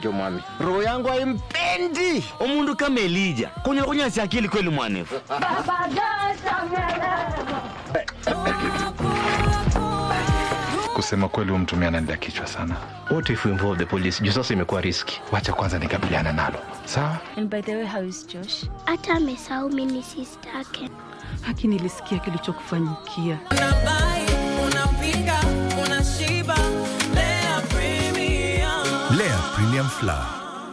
ndio mami. Roho yangu haimpendi. Umundu kama Elijah. Kunyasi akili kweli mwanefu. Kusema kweli mtumia ananilia kichwa sana. What if we involve the police? Juu sasa imekuwa riski. Wacha kwanza nikabiliana nalo. Sawa? And by the way, how is Josh? Hata amesahau mimi ni sister yake. Haki nilisikia kilichokufanyikia. Unapika, unashiba. Lea Premium Flour,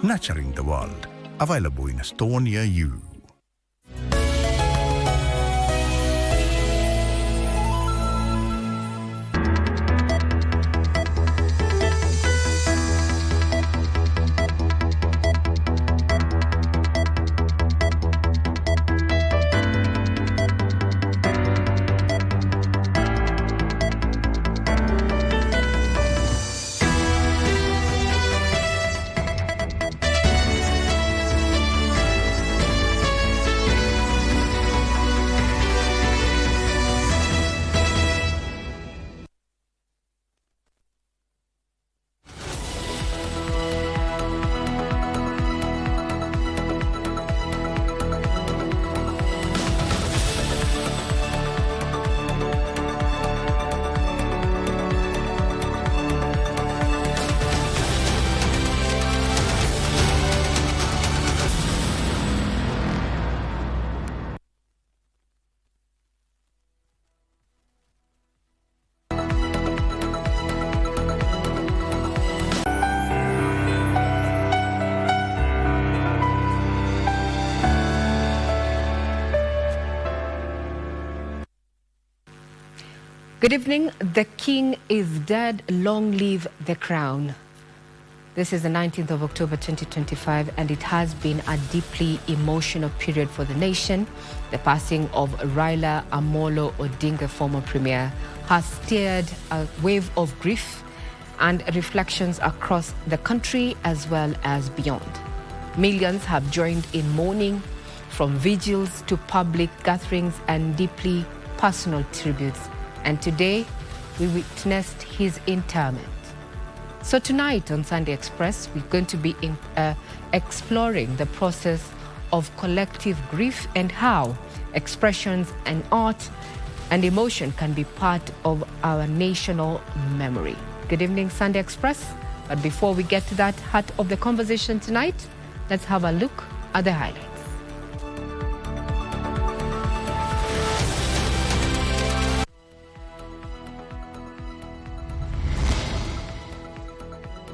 nurturing the world. Available in a store near you. Good evening. The king is dead. Long live the crown. This is the 19th of October 2025, and it has been a deeply emotional period for the nation. The passing of Raila Odinga, former premier, has stirred a wave of grief and reflections across the country as well as beyond. Millions have joined in mourning, from vigils to public gatherings and deeply personal tributes. And today, we witnessed his interment. So tonight on Sunday Express, we're going to be exploring the process of collective grief and how expressions and art and emotion can be part of our national memory. Good evening, Sunday Express. But before we get to that heart of the conversation tonight, let's have a look at the highlights.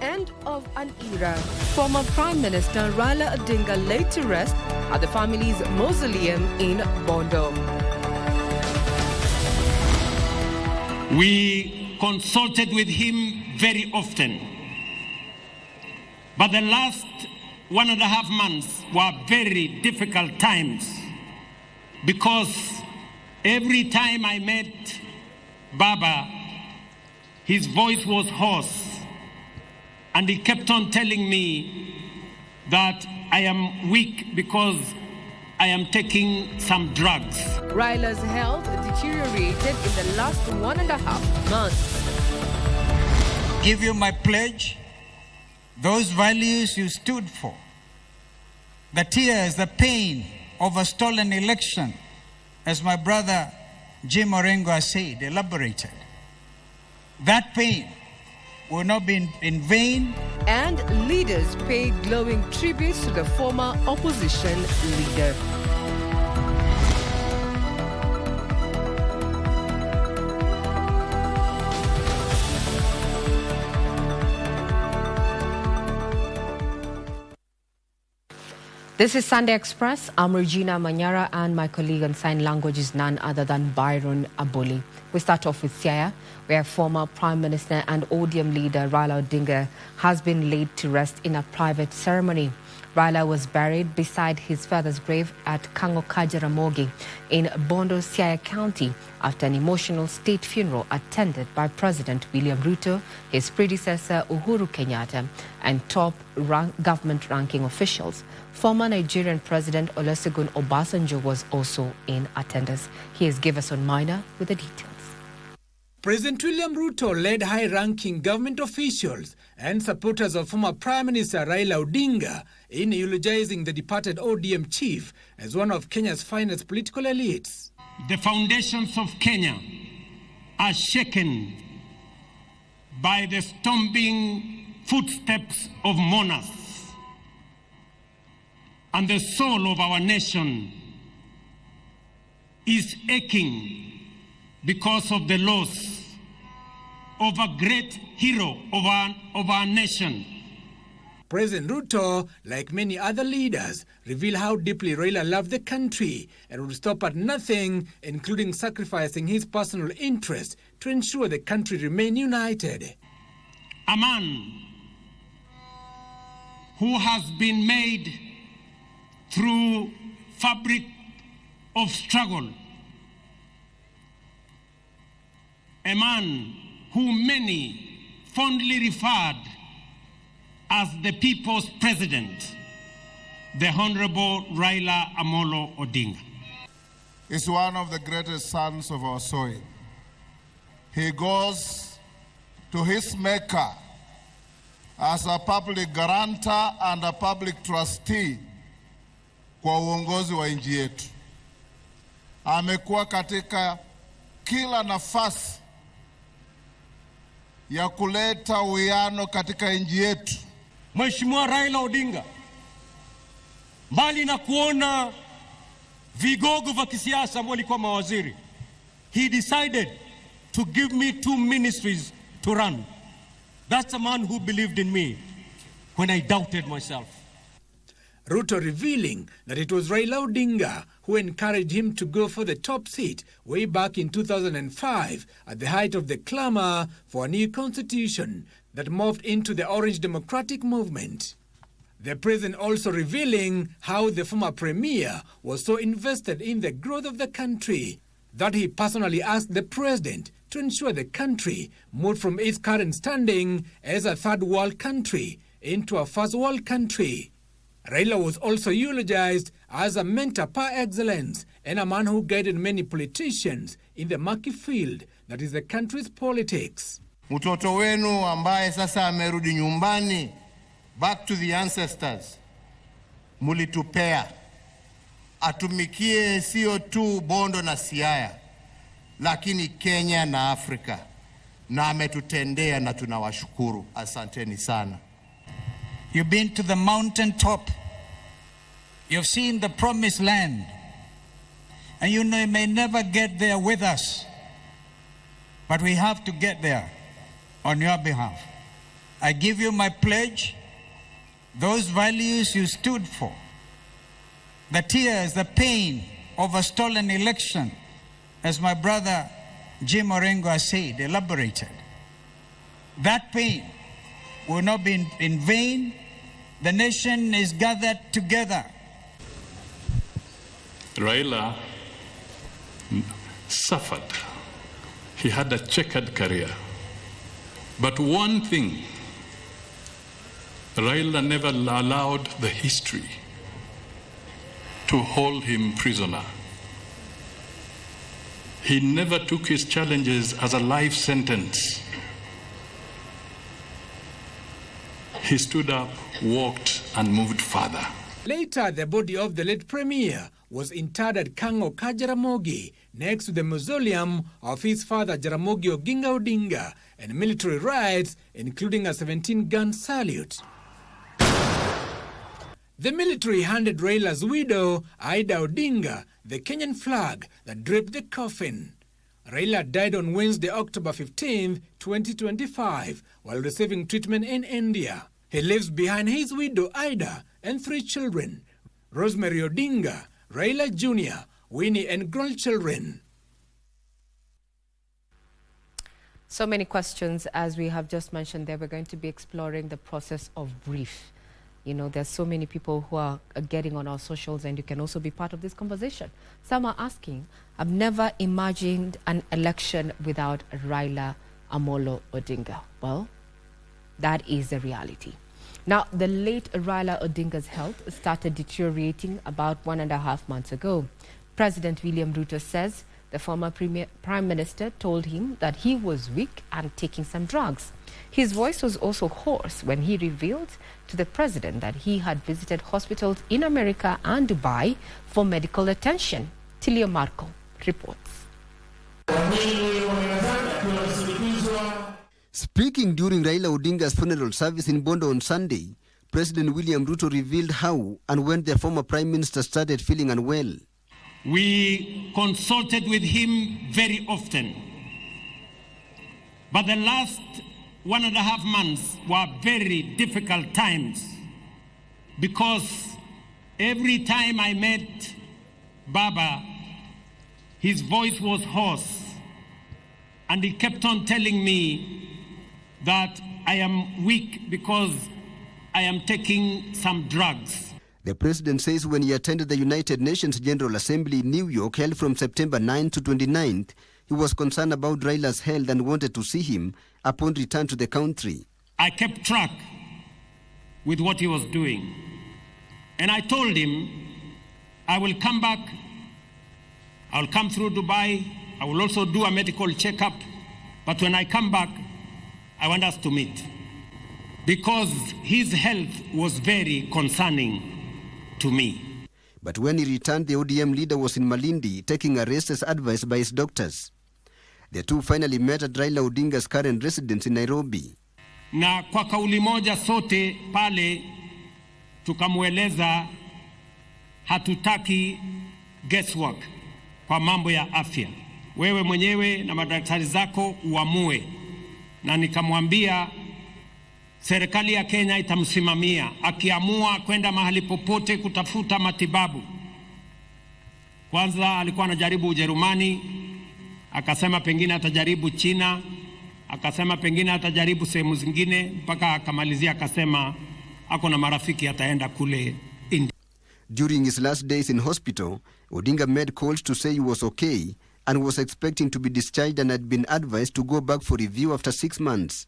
End of an era. Former Prime Minister Raila Odinga laid to rest at the family's mausoleum in Bondo. We consulted with him very often, but the last 1.5 months were very difficult times because every time I met Baba, his voice was hoarse. And he kept on telling me that I am weak because I am taking some drugs. Raila's health deteriorated in the last 1.5 months. Give you my pledge, those values you stood for, the tears, the pain of a stolen election, as my brother Jim Orengo said, elaborated. That pain will not be in vain. And leaders paid glowing tributes to the former opposition leader. This is Sunday Express. I'm Regina, Manyara, and my colleague on sign language is none other than Byron Abuli. We start off with Siaya, where former Prime Minister and ODM leader Raila Odinga has been laid to rest in a private ceremony. Raila was buried beside his father's grave at Kangokaja Ramogi in Bondo, Siaya County after an emotional state funeral attended by President William Ruto, his predecessor Uhuru Kenyatta, and top government-ranking officials. Former Nigerian President Olusegun Obasanjo was also in attendance. Here's Giverson Minor with the details. President William Ruto led high-ranking government officials and supporters of former Prime Minister Raila Odinga in eulogizing the departed ODM chief as one of Kenya's finest political elites. The foundations of Kenya are shaken by the stomping footsteps of monarchs, and the soul of our nation is aching because of the loss of a great hero of our nation. President Ruto, like many other leaders, revealed how deeply Raila loved the country and would stop at nothing, including sacrificing his personal interest to ensure the country remain united. A man who has been made through fabric of struggle. A man who many fondly referred as the people's president, the Honorable Raila Amolo Odinga. Is one of the greatest sons of our soil. He goes to his maker as a public guarantor and a public trustee kwa uongozi wa nchi yetu. Amekuwa katika kila nafasi ya kuleta uwiano katika nchi yetu. Mheshimiwa Raila Odinga, mbali na kuona vigogo vya kisiasa ambao walikuwa mawaziri, he decided to give me 2 ministries to run. That's a man who believed in me when I doubted myself. Ruto revealing that it was Raila Odinga who encouraged him to go for the top seat way back in 2005 at the height of the clamor for a new constitution that morphed into the Orange Democratic Movement. The president also revealing how the former premier was so invested in the growth of the country that he personally asked the president to ensure the country moved from its current standing as a third world country into a first world country. Raila was also eulogized as a mentor par excellence and a man who guided many politicians in the murky field that is the country's politics. Mtoto wenu ambaye sasa amerudi nyumbani, back to the ancestors, mulitupea atumikie sio tu Bondo na Siaya, lakini Kenya na Afrika, na ametutendea na tunawashukuru. Asanteni sana. You've been to the mountain top. You've seen the promised land. And you know you may never get there with us. But we have to get there on your behalf. I give you my pledge, those values you stood for, the tears, the pain of a stolen election, as my brother Jim Orengo has said, elaborated. That pain will not be in vain. The nation is gathered together. Raila suffered. He had a checkered career. But one thing, Raila never allowed the history to hold him prisoner. He never took his challenges as a life sentence. He stood up, walked, and moved further. Later, the body of the late premier was interred at Kangoka, Jaramogi, next to the mausoleum of his father Jaramogi Oginga Odinga, and military rites, including a 17-gun salute. The military handed Raila's widow, Ida Odinga, the Kenyan flag that draped the coffin. Raila died on Wednesday, October 15, 2025, while receiving treatment in India. He leaves behind his widow, Ida, and 3 children, Rosemary Odinga, Raila Jr., Winnie, and grandchildren. So many questions, as we have just mentioned there. We're going to be exploring the process of grief. You know, there's so many people who are getting on our socials, and you can also be part of this conversation. Some are asking, I've never imagined an election without Raila Amolo Odinga. Well, that is the reality. Now, the late Raila Odinga's health started deteriorating about 1.5 months ago. President William Ruto says The former Prime Minister told him that he was weak and taking some drugs. His voice was also hoarse when he revealed to the president that he had visited hospitals in America and Dubai for medical attention. Tilio Marco reports. Speaking during Raila Odinga's funeral service in Bondo on Sunday, President William Ruto revealed how and when the former Prime Minister started feeling unwell. We consulted with him very often, but the last 1.5 months were very difficult times because every time I met Baba, his voice was hoarse and he kept on telling me that I am weak because I am taking some drugs. The president says when he attended the United Nations General Assembly in New York held from September 9th to 29th, he was concerned about Raila's health and wanted to see him upon return to the country. I kept track with what he was doing. And I told him, I will come back, I will come through Dubai, I will also do a medical checkup, but when I come back, I want us to meet. Because his health was very concerning to me. But when he returned, the ODM leader was in Malindi taking a rest as advised by his doctors. The two finally met at Raila Odinga's current residence in Nairobi. Na kwa kauli moja sote pale tukamweleza hatutaki guesswork kwa mambo ya afya. Wewe mwenyewe na madaktari zako uamue. Na nikamwambia serikali ya Kenya itamsimamia akiamua kwenda mahali popote kutafuta matibabu. Kwanza alikuwa anajaribu Ujerumani, akasema pengine atajaribu China, akasema pengine atajaribu sehemu zingine, mpaka akamalizia akasema ako na marafiki ataenda kule India. During his last days in hospital, Odinga made calls to say he was okay and was expecting to be discharged and had been advised to go back for review after 6 months.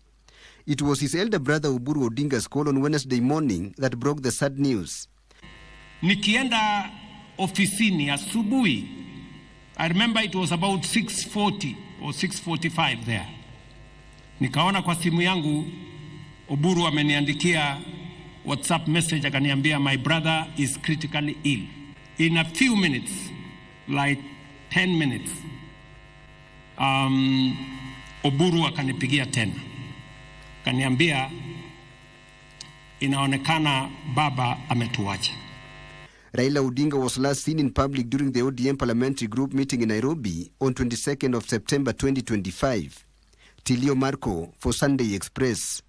It was his elder brother Oburu Odinga's call on Wednesday morning that broke the sad news. Nikienda ofisini asubuhi, I remember it was about 6:40 or 6:45 there. Nikaona kwa simu yangu Oburu ameniandikia WhatsApp message akaniambia my brother is critically ill. In a few minutes, like 10 minutes, Oburu akanipigia tena. Kaniambia inaonekana baba ametuacha. Raila Odinga was last seen in public during the ODM parliamentary group meeting in Nairobi on 22nd of September 2025. Tilio Marco for Sunday Express.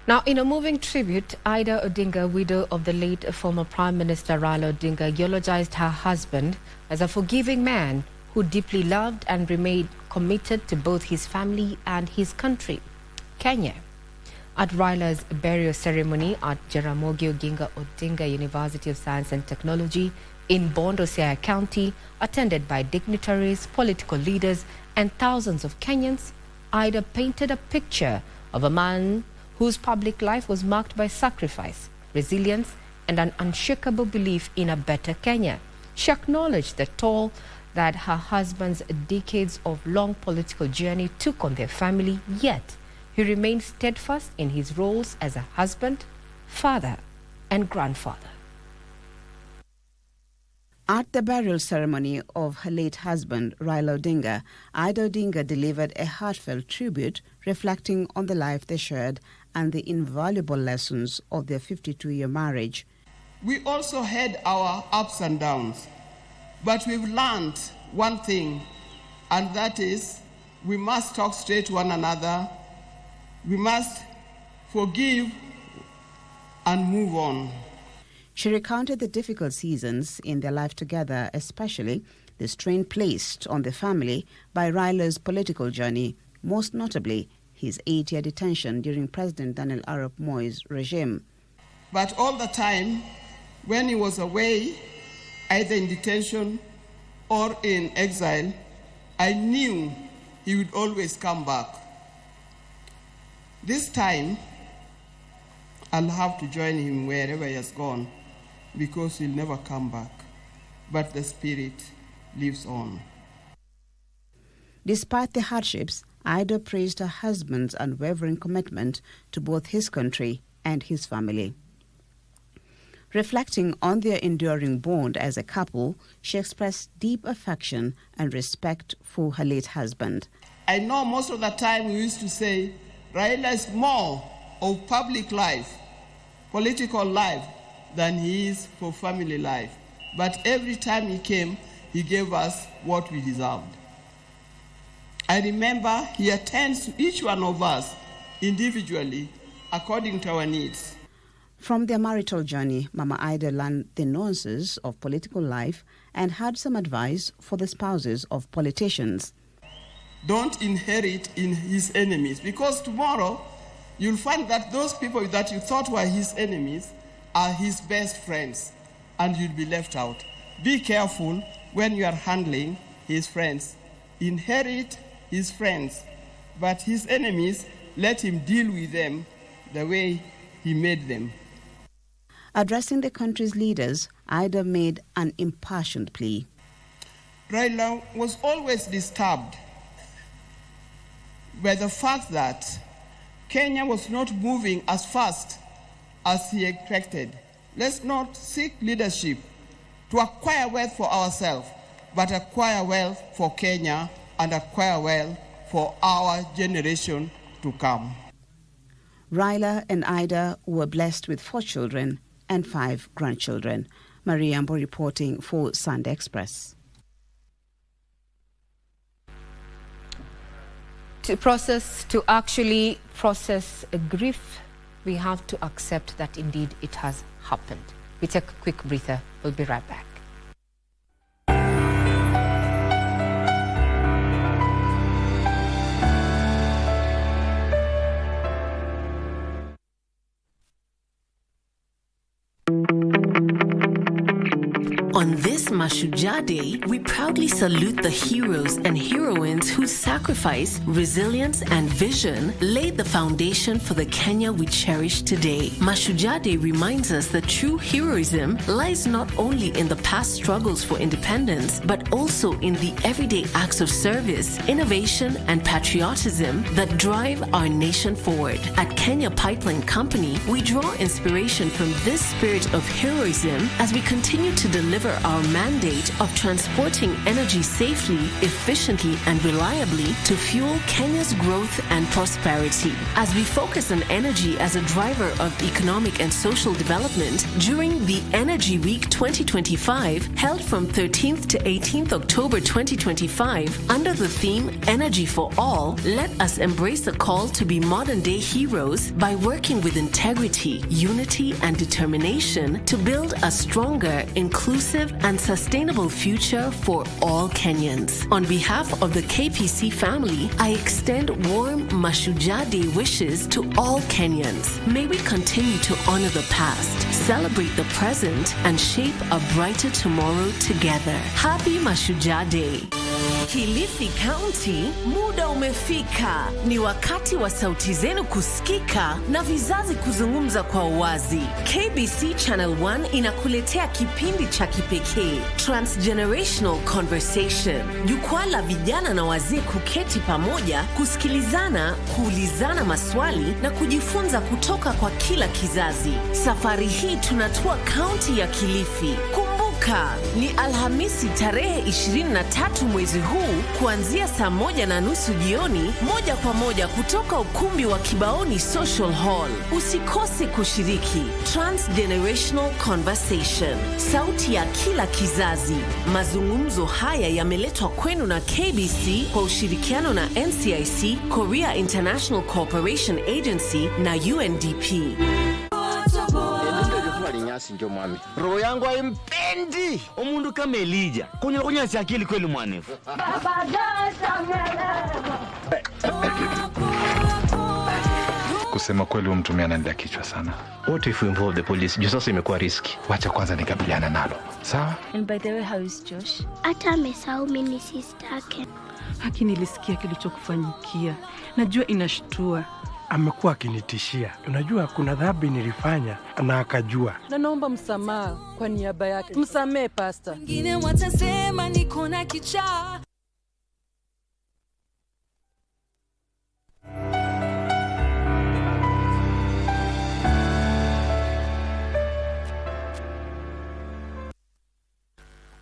Now, in a moving tribute, Ida Odinga, widow of the late former Prime Minister Raila Odinga, eulogized her husband as a forgiving man who deeply loved and remained committed to both his family and his country, Kenya. At Raila's burial ceremony at Jaramogi Oginga Odinga University of Science and Technology in Bondo, Siaya County, attended by dignitaries, political leaders, and thousands of Kenyans, Ida painted a picture of a man whose public life was marked by sacrifice, resilience, and an unshakable belief in a better Kenya. She acknowledged the toll that her husband's decades of long political journey took on their family, yet he remained steadfast in his roles as a husband, father, and grandfather. At the burial ceremony of her late husband, Raila Odinga, Ida Odinga delivered a heartfelt tribute reflecting on the life they shared and the invaluable lessons of their 52-year marriage. We also had our ups and downs, but we've learned one thing, and that is we must talk straight to one another, we must forgive and move on. She recounted the difficult seasons in their life together, especially the strain placed on the family by Raila's political journey, most notably his 8-year detention during President Daniel Arap Moi's regime. But all the time, when he was away, either in detention or in exile, I knew he would always come back. This time, I'll have to join him wherever he has gone, because he'll never come back. But the spirit lives on. Despite the hardships, Ida praised her husband's unwavering commitment to both his country and his family. Reflecting on their enduring bond as a couple, she expressed deep affection and respect for her late husband. I know most of the time we used to say, Raila is more of public life, political life, than he is for family life. But every time he came, he gave us what we deserved. I remember he attends to each one of us individually according to our needs. From their marital journey, Mama Ida learned the nuances of political life and had some advice for the spouses of politicians. Don't inherit in his enemies, because tomorrow you'll find that those people that you thought were his enemies are his best friends, and you'll be left out. Be careful when you are handling his friends. Inherit his friends, but his enemies, let him deal with them the way he made them. Addressing the country's leaders, Ida made an impassioned plea. Raila was always disturbed by the fact that Kenya was not moving as fast as he expected. Let's not seek leadership to acquire wealth for ourselves, but acquire wealth for Kenya and acquire wealth for our generation to come. Raila and Ida were blessed with 4 children and 5 grandchildren. Maria Ambo reporting for Sunday Express. To actually process grief, we have to accept that indeed it has happened. We take a quick breather. We'll be right back. On this Mashujaa Day, we proudly salute the heroes and heroines whose sacrifice, resilience, and vision laid the foundation for the Kenya we cherish today. Mashujaa Day reminds us that true heroism lies not only in the past struggles for independence, but also in the everyday acts of service, innovation, and patriotism that drive our nation forward. At Kenya Pipeline Company, we draw inspiration from this spirit of heroism as we continue to deliver our mandate of transporting energy safely, efficiently, and reliably to fuel Kenya's growth and prosperity. As we focus on energy as a driver of economic and social development during the Energy Week 2025, held from 13th to 18th October 2025, under the theme Energy for All, let us embrace the call to be modern-day heroes by working with integrity, unity, and determination to build a stronger, inclusive, and sustainable future for all Kenyans. On behalf of the KBC family, I extend warm Mashujaa Day wishes to all Kenyans. May we continue to honor the past, celebrate the present, and shape a brighter tomorrow together. Happy Mashujaa Day. Kilifi County, muda umefika. Ni wakati wa sauti zenu kusikika na vizazi kuzungumza kwa uwazi. KBC Channel 1 inakuletea kipindi cha kipekee, Transgenerational Conversation. Jukwaa la vijana na wazee kuketi pamoja, kusikilizana, kuulizana maswali na kujifunza kutoka kwa kila kizazi. Safari hii tunatua kaunti ya Kilifi. Kumbuka, ni Alhamisi tarehe 23 mwezi huu kuanzia saa 1:30 jioni, moja kwa moja kutoka ukumbi wa Kibaoni Social Hall. Usikose kushiriki Transgenerational Conversation, sauti ya kila kizazi. Mazungumzo haya yameletwa kwenu na KBC kwa ushirikiano na NCIC, Korea International Cooperation Agency na UNDP. Roho yangu haimpendi umundu kama Elija. Kunyasi akili kweli mwanefu. Kusema kweli umtumia anaendea kichwa sana. What if we involve the police? Juu sasa imekuwa riski. Wacha kwanza nikabiliana nalo. Sawa? And by the way, how is Josh? Hata amesahau mimi ni sister yake. Haki nilisikia kilichokufanyikia. Najua inashtua. amekuwa akinitishia. Unajua kuna dhambi nilifanya na akajua. Na naomba msamaha kwa niaba yake. Msamee pastor. Wengine watasema niko na kichaa.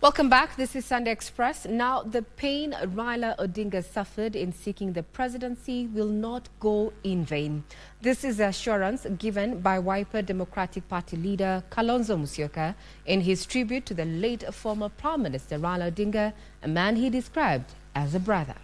Welcome back. This is Sunday Express. Now, the pain Raila Odinga suffered in seeking the presidency will not go in vain. This is assurance given by Wiper Democratic Party leader Kalonzo Musyoka in his tribute to the late former Prime Minister Raila Odinga, a man he described as a brother.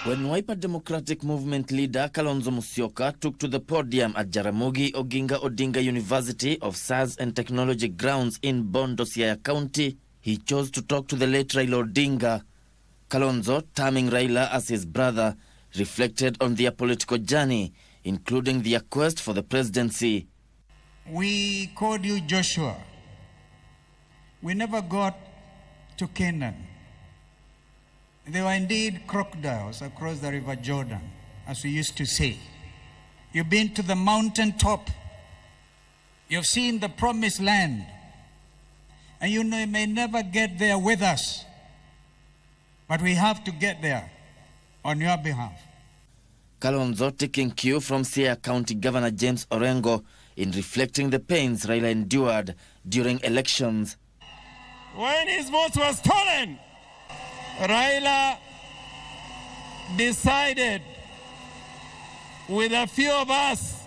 When Wiper Democratic Movement leader Kalonzo Musyoka took to the podium at Jaramogi Oginga Odinga University of Science and Technology grounds in Bondo, Siaya County, he chose to talk to the late Raila Odinga. Kalonzo, terming Raila as his brother, reflected on their political journey, including their quest for the presidency. We called you Joshua. We never got to Canaan. There were indeed crocodiles across the River Jordan, as we used to say. You've been to the mountain top. You've seen the promised land. And you know you may never get there with us. But we have to get there on your behalf. Kalonzo taking cue from Siaya County Governor James Orengo in reflecting the pains Raila endured during elections. When his vote was stolen, Raila decided with a few of us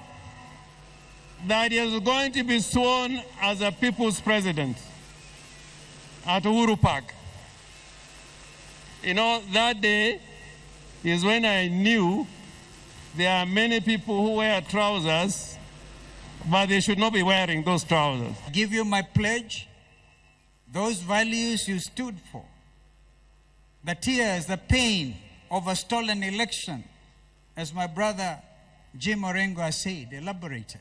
that he was going to be sworn as a people's president at Uhuru Park. You know, that day is when I knew there are many people who wear trousers, but they should not be wearing those trousers. I give you my pledge, those values you stood for. The tears, the pain of a stolen election, as my brother Jim Orengo has said, elaborated.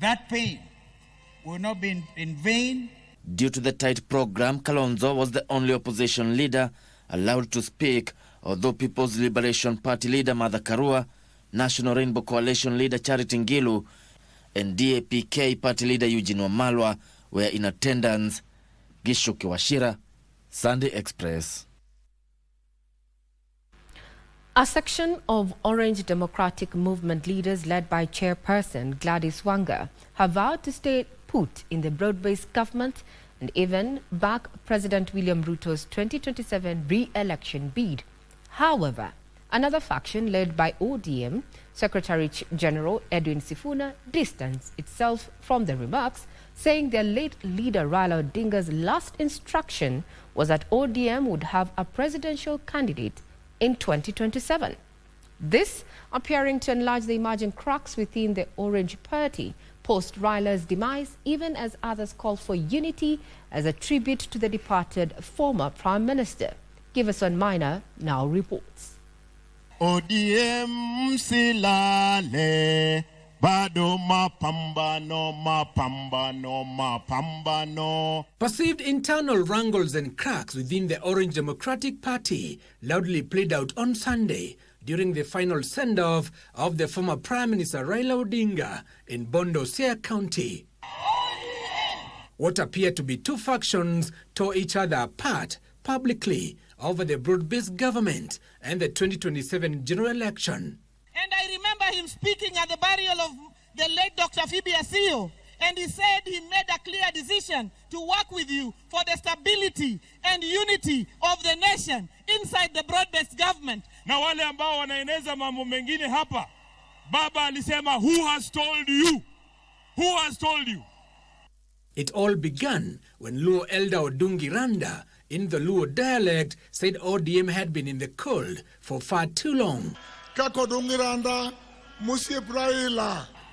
That pain will not be in vain. Due to the tight program, Kalonzo was the only opposition leader allowed to speak, although People's Liberation Party leader Martha Karua, National Rainbow Coalition leader Charity Ngilu, and DAP-K party leader Eugene Wamalwa were in attendance. Gishuki Washira, Sunday Express. A section of Orange Democratic Movement leaders led by Chairperson Gladys Wanga have vowed to stay put in the broad-based government and even back President William Ruto's 2027 re-election bid. However, another faction led by ODM Secretary General Edwin Sifuna distanced itself from the remarks, saying their late leader Raila Odinga's last instruction was that ODM would have a presidential candidate in 2027. This appearing to enlarge the emerging cracks within the Orange Party post Raila's demise, even as others call for unity as a tribute to the departed former Prime Minister. Giverson Minor now reports. ODM silale bado mapambano. Perceived internal wrangles and cracks within the Orange Democratic Party loudly played out on Sunday during the final send-off of the former Prime Minister Raila Odinga in Bondo, Siaya County. What appeared to be two factions tore each other apart publicly over the broad-based government and the 2027 general election. And I remember him speaking at the burial of the late Dr. Phoebe Asio, and he said he made a clear decision to work with you for the stability and unity of the nation inside the broad-based government. Na wale ambao wanaeneza mambo mengine hapa, Baba alisema, who has told you? Who has told you? It all began when Luo elder Odungi Randa, in the Luo dialect, said ODM had been in the cold for far too long.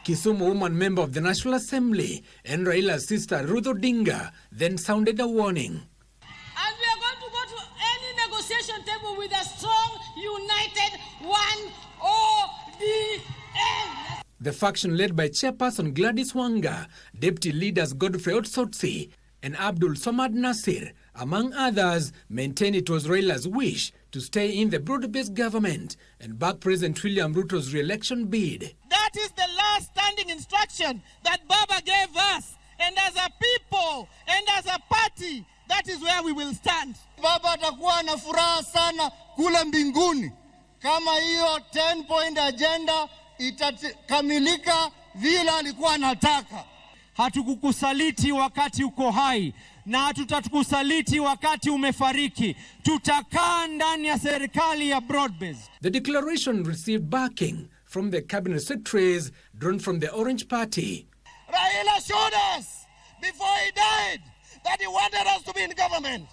Kisumu woman member of the National Assembly and Raila's sister Ruth Odinga then sounded a warning. And we are going to go to any negotiation table with a strong, united, one ODM. The faction led by Chairperson Gladys Wanga, Deputy Leaders Godfrey Otsotsi, and Abdul Somad Nasir among others, maintained it was Raila's wish to stay in the broad-based government and back President William Ruto's re-election bid. That is the last standing instruction that Baba gave us. And as a people and as a party, that is where we will stand. Baba atakuwa na furaha sana kule mbinguni kama hiyo 10-point agenda itakamilika vile alikuwa anataka. Hatukukusaliti wakati uko hai na hatutakusaliti wakati umefariki. Tutakaa ndani ya serikali ya broad-based. The declaration received backing from the cabinet secretaries drawn from the Orange Party. Raila showed us before he died that he wanted us to be in government.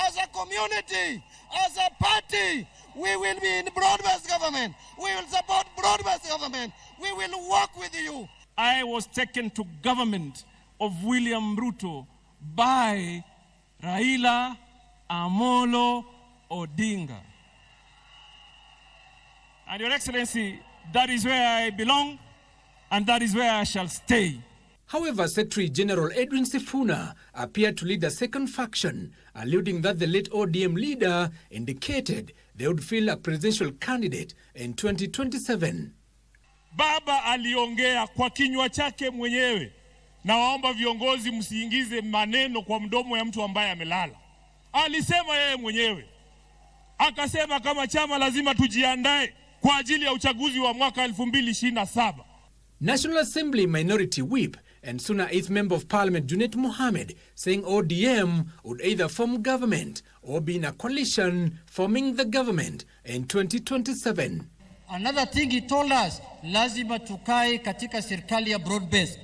As a community, as a party, we will be in broad-based government. We will support broad-based government. We will work with you. I was taken to government of William Ruto by Raila Amolo Odinga. And Your Excellency, that is where I belong and that is where I shall stay. However, Secretary General Edwin Sifuna appeared to lead a second faction, alluding that the late ODM leader indicated they would field a presidential candidate in 2027. Baba aliongea kwa kinywa chake mwenyewe. Na waomba viongozi msiingize maneno kwa mdomo ya mtu ambaye amelala. Alisema yeye mwenyewe. Akasema kama chama lazima tujiandae kwa ajili ya uchaguzi wa mwaka 2027. National Assembly Minority Whip and Suna 8th Member of Parliament Junet Mohammed saying ODM would either form government or be in a coalition forming the government in 2027. Another thing he told us, lazima tukae katika serikali ya broad-based.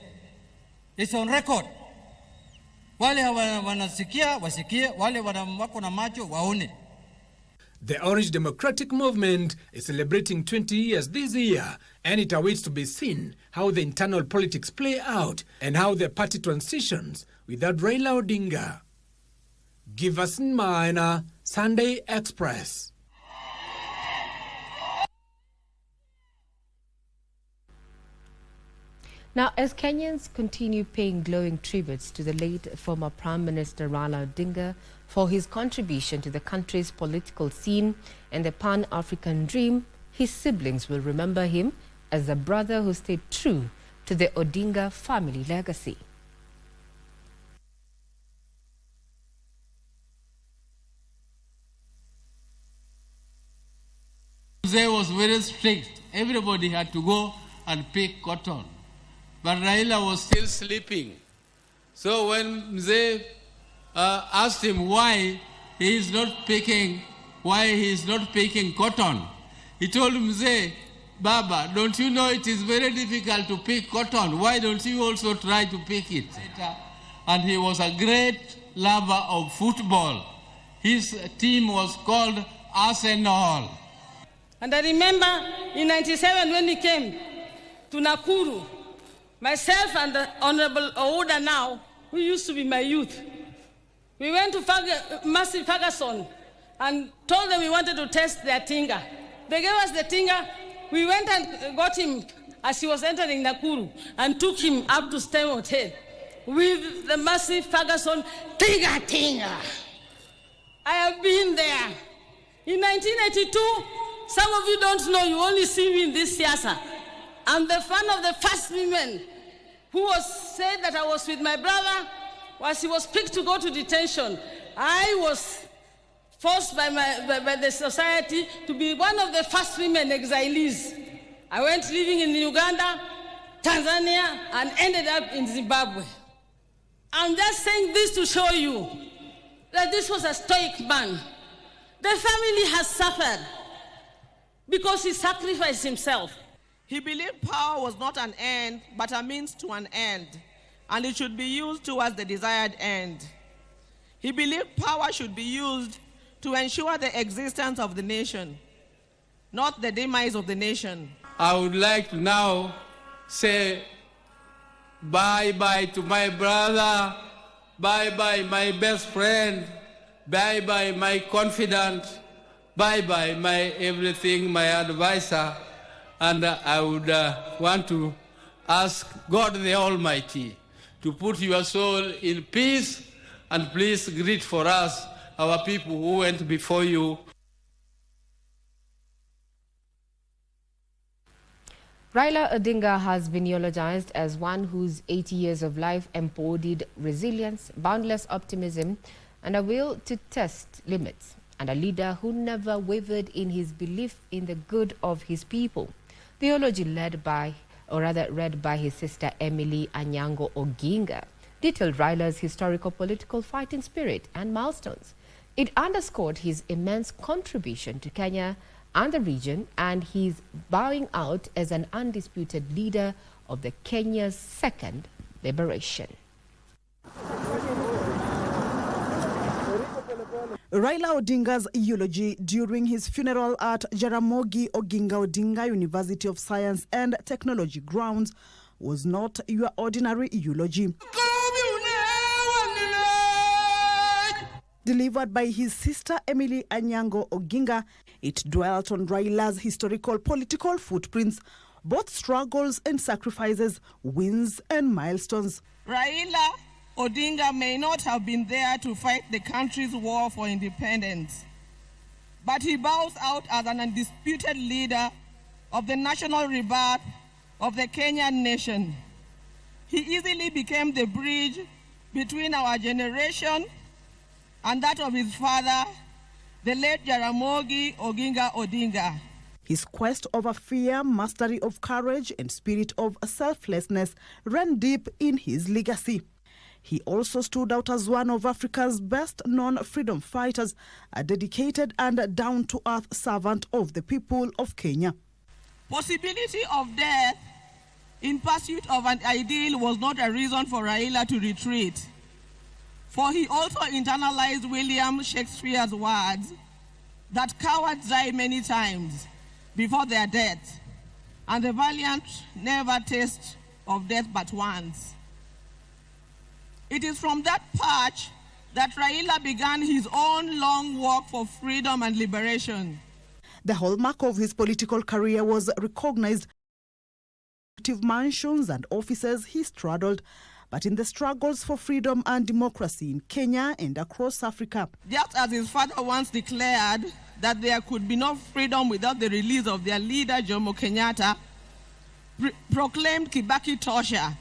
It's on record. Wale wanasikia wasikie, wale wako na macho waone. The Orange Democratic Movement is celebrating 20 years this year, and it awaits to be seen how the internal politics play out and how the party transitions without Raila Odinga. Give us in mind, Sunday Express. Now, as Kenyans continue paying glowing tributes to the late former Prime Minister Raila Odinga for his contribution to the country's political scene and the Pan-African dream, his siblings will remember him as a brother who stayed true to the Odinga family legacy. Mzee was very strict. Everybody had to go and pick cotton. But Raila was still sleeping. So when Mzee asked him why he is not picking cotton, he told Mzee, Baba, don't you know it is very difficult to pick cotton? Why don't you also try to pick it? And he was a great lover of football. His team was called Arsenal. And I remember in 97 when he came to Nakuru, myself and the Honorable Ouda now, who used to be my youth, we went to Massey Ferguson and told them we wanted to test their tinga. They gave us the tinga. We went and got him as he was entering Nakuru and took him up to Stem Hotel with the Massey Ferguson tinga. I have been there. In 1982, some of you don't know, you only see me in this siasa. I'm the one of the first women who was said that I was with my brother as he was picked to go to detention. I was forced by the society to be one of the first women exilees. I went living in Uganda, Tanzania, and ended up in Zimbabwe. I'm just saying this to show you that this was a stoic man. The family has suffered because he sacrificed himself. He believed power was not an end, but a means to an end, and it should be used towards the desired end. He believed power should be used to ensure the existence of the nation, not the demise of the nation. I would like to now say bye-bye to my brother, bye-bye my best friend, bye-bye my confidant, bye-bye my everything, my advisor. And I would want to ask God the Almighty to put your soul in peace, and please greet for us our people who went before you. Raila Odinga has been eulogized as one whose 80 years of life embodied resilience, boundless optimism, and a will to test limits, and a leader who never wavered in his belief in the good of his people. The eulogy read by his sister Emily Anyango Oginga detailed Raila's historical political fighting spirit and milestones. It underscored his immense contribution to Kenya and the region, and his bowing out as an undisputed leader of the Kenya's second liberation. Raila Odinga's eulogy during his funeral at Jaramogi Oginga Odinga University of Science and Technology grounds was not your ordinary eulogy. Delivered by his sister Emily Anyango Oginga, it dwelt on Raila's historical political footprints, both struggles and sacrifices, wins and milestones. Raila Odinga may not have been there to fight the country's war for independence, but he bows out as an undisputed leader of the national rebirth of the Kenyan nation. He easily became the bridge between our generation and that of his father, the late Jaramogi Oginga Odinga. His quest over fear, mastery of courage, and spirit of selflessness ran deep in his legacy. He also stood out as one of Africa's best-known freedom fighters, a dedicated and down-to-earth servant of the people of Kenya. Possibility of death in pursuit of an ideal was not a reason for Raila to retreat, for he also internalized William Shakespeare's words that cowards die many times before their death, and the valiant never taste of death but once. It is from that perch that Raila began his own long walk for freedom and liberation. The hallmark of his political career was recognized mansions and offices he straddled, but in the struggles for freedom and democracy in Kenya and across Africa. Just as his father once declared that there could be no freedom without the release of their leader, Jomo Kenyatta, proclaimed Kibaki Tosha,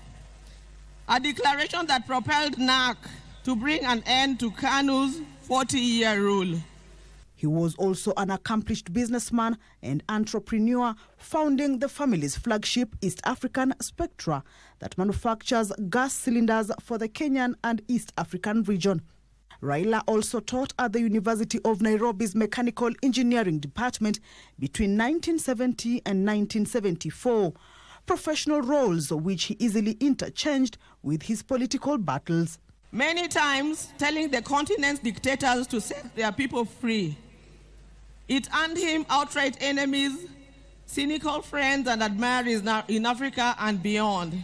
a declaration that propelled NARC to bring an end to KANU's 40-year rule. He was also an accomplished businessman and entrepreneur, founding the family's flagship East African Spectra that manufactures gas cylinders for the Kenyan and East African region. Raila also taught at the University of Nairobi's Mechanical Engineering Department between 1970 and 1974. Professional roles which he easily interchanged with his political battles. Many times telling the continent's dictators to set their people free. It earned him outright enemies, cynical friends and admirers in Africa and beyond.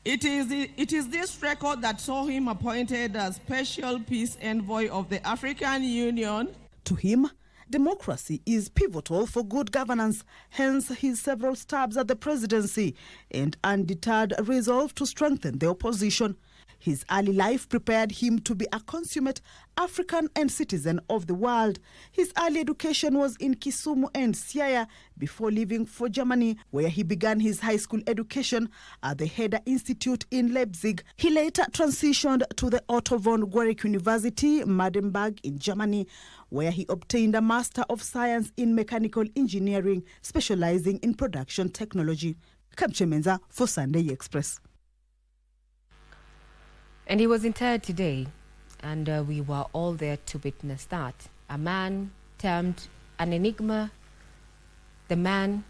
It is this record that saw him appointed as Special Peace Envoy of the African Union. To him, democracy is pivotal for good governance, hence his several stabs at the presidency and undeterred resolve to strengthen the opposition. His early life prepared him to be a consummate African and citizen of the world. His early education was in Kisumu and Siaya before leaving for Germany, where he began his high school education at the Herder Institute in Leipzig. He later transitioned to the Otto von Guericke University, Magdeburg in Germany, where he obtained a Master of Science in Mechanical Engineering, specializing in production technology. Kamchemenza for Sunday Express. And he was interred today, and we were all there to witness that. A man termed an enigma, the man,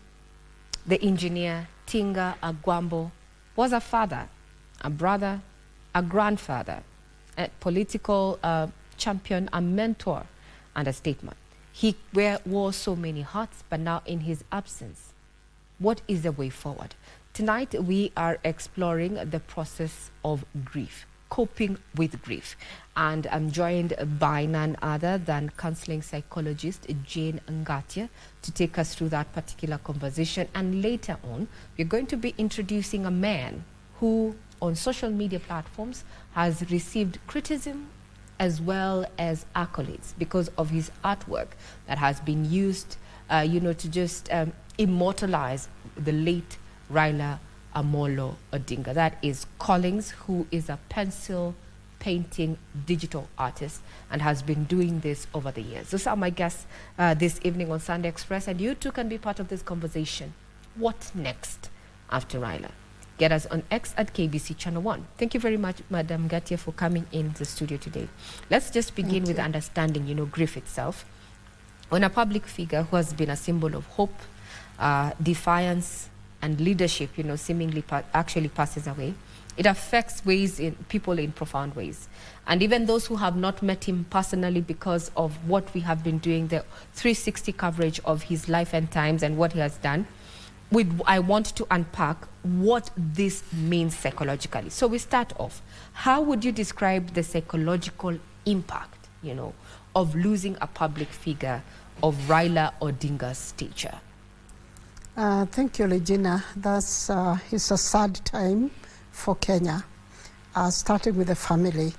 the engineer, Tinga Agwambo, was a father, a brother, a grandfather, a political champion, a mentor, and a statesman. He wore so many hats, but now in his absence, what is the way forward? Tonight, we are exploring the process of grief. Coping with grief, and I'm joined by none other than counseling psychologist Jane Ngatia to take us through that particular conversation. And later on, we're going to be introducing a man who on social media platforms has received criticism as well as accolades because of his artwork that has been used, to just immortalize the late Raila Amolo Odinga. That is Collins, who is a pencil painting digital artist and has been doing this over the years. Those are my guests this evening on Sunday Express, and you too can be part of this conversation. What next after Raila? Get us on X at KBC Channel 1. Thank you very much, Madam Gatia, for coming in the studio today. Let's just begin with understanding, grief itself. When a public figure who has been a symbol of hope, defiance, and leadership, seemingly actually passes away, it affects people in profound ways. And even those who have not met him personally, because of what we have been doing, the 360 coverage of his life and times and what he has done, I want to unpack what this means psychologically. So we start off. How would you describe the psychological impact, of losing a public figure of Raila Odinga's stature? Thank you, Regina. It's a sad time for Kenya, starting with the family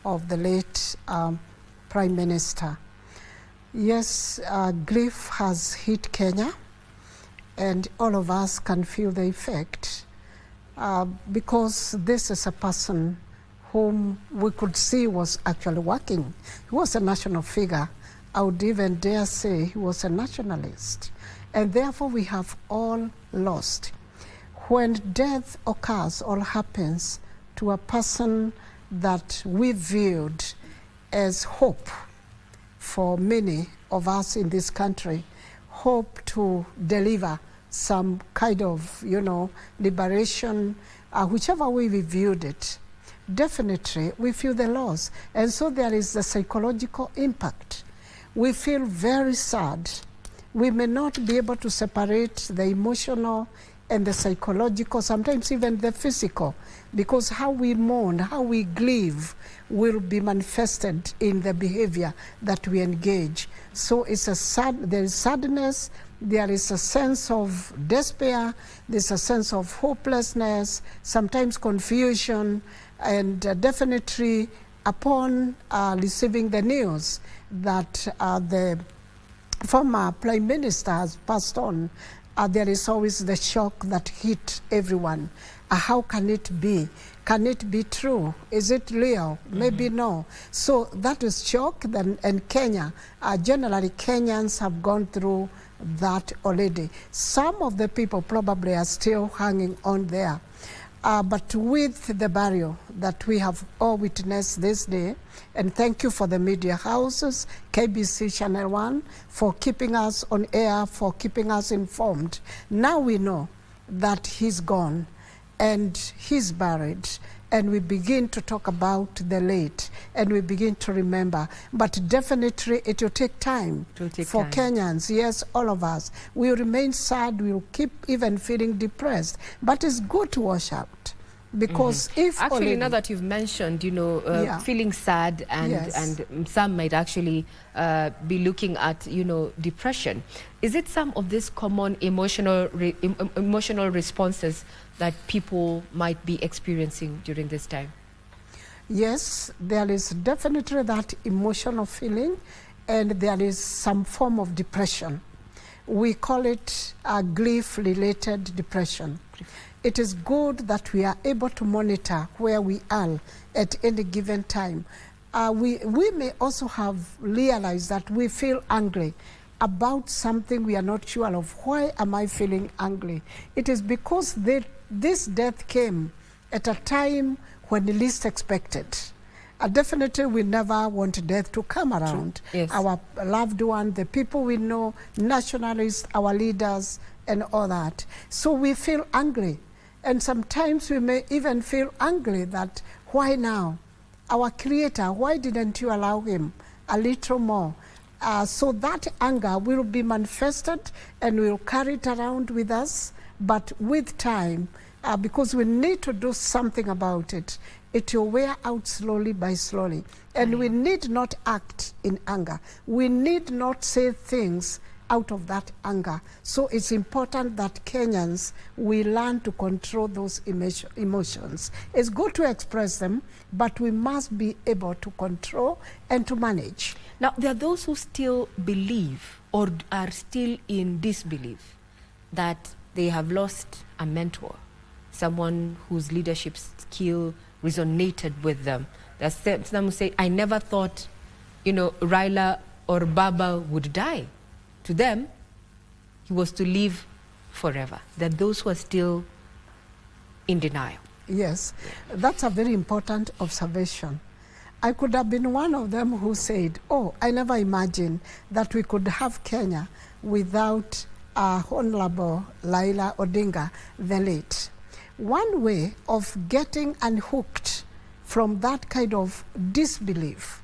of the late Prime Minister. Yes, grief has hit Kenya, and all of us can feel the effect because this is a person whom we could see was actually working. He was a national figure. I would even dare say he was a nationalist. And therefore we have all lost. When death occurs or happens to a person that we viewed as hope for many of us in this country, hope to deliver some kind of, liberation, whichever way we viewed it, definitely we feel the loss. And so there is the psychological impact. We feel very sad. We may not be able to separate the emotional and the psychological, sometimes even the physical, because how we mourn, how we grieve will be manifested in the behavior that we engage. So it's there is sadness, there is a sense of despair, there's a sense of hopelessness, sometimes confusion, and definitely upon receiving the news that the former Prime Minister has passed on, there is always the shock that hit everyone. How can it be? Can it be true? Is it real? Maybe no. So that is shock. And Kenya, generally Kenyans have gone through that already. Some of the people probably are still hanging on there. But with the burial that we have all witnessed this day, and thank you for the media houses, KBC Channel 1, for keeping us on air, for keeping us informed. Now we know that he's gone and he's buried, and we begin to talk about the late, and we begin to remember. But definitely it will take time for Kenyans, yes, all of us. We will remain sad, we will keep even feeling depressed, but it's good to wash out. Because if actually, already, now that you've mentioned, feeling sad, and some might actually be looking at, depression. Is it some of these common emotional responses that people might be experiencing during this time? Yes, there is definitely that emotional feeling, and there is some form of depression. We call it a grief-related depression. It is good that we are able to monitor where we are at any given time. We may also have realized that we feel angry about something we are not sure of. Why am I feeling angry? It is because this death came at a time when the least expected. Definitely we never want death to come around. Yes. Our loved one, the people we know, nationalists, our leaders, and all that. So we feel angry. And sometimes we may even feel angry that why now? Our Creator, why didn't you allow him a little more? So that anger will be manifested and we'll carry it around with us. But with time, because we need to do something about it, it will wear out slowly by slowly. And we need not act in anger. We need not say things out of that anger. So it's important that Kenyans, we learn to control those emotions. It's good to express them, but we must be able to control and to manage. Now, there are those who still believe or are still in disbelief that they have lost a mentor, someone whose leadership skill resonated with them. There's some who say, I never thought, Raila or Baba would die. To them, he was to live forever. There are those who are still in denial. Yes, that's a very important observation. I could have been one of them who said, oh, I never imagined that we could have Kenya without Honorable Raila Odinga, the late. One way of getting unhooked from that kind of disbelief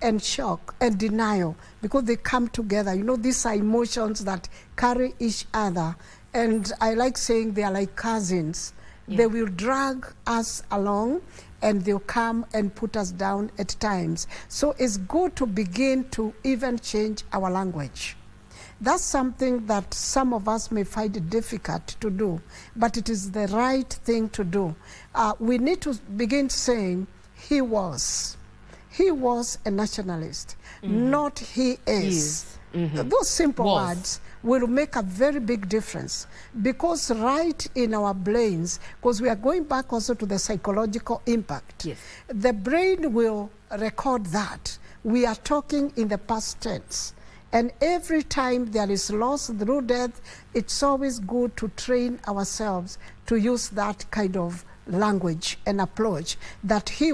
and shock and denial, because they come together. These are emotions that carry each other. And I like saying they are like cousins. Yeah. They will drag us along and they'll come and put us down at times. So it's good to begin to even change our language. That's something that some of us may find it difficult to do, but it is the right thing to do. We need to begin saying, he was a nationalist, not he is. Those simple words will make a very big difference, because right in our brains, because we are going back also to the psychological impact, the brain will record that. We are talking in the past tense. And every time there is loss through death, it's always good to train ourselves to use that kind of language and approach, that he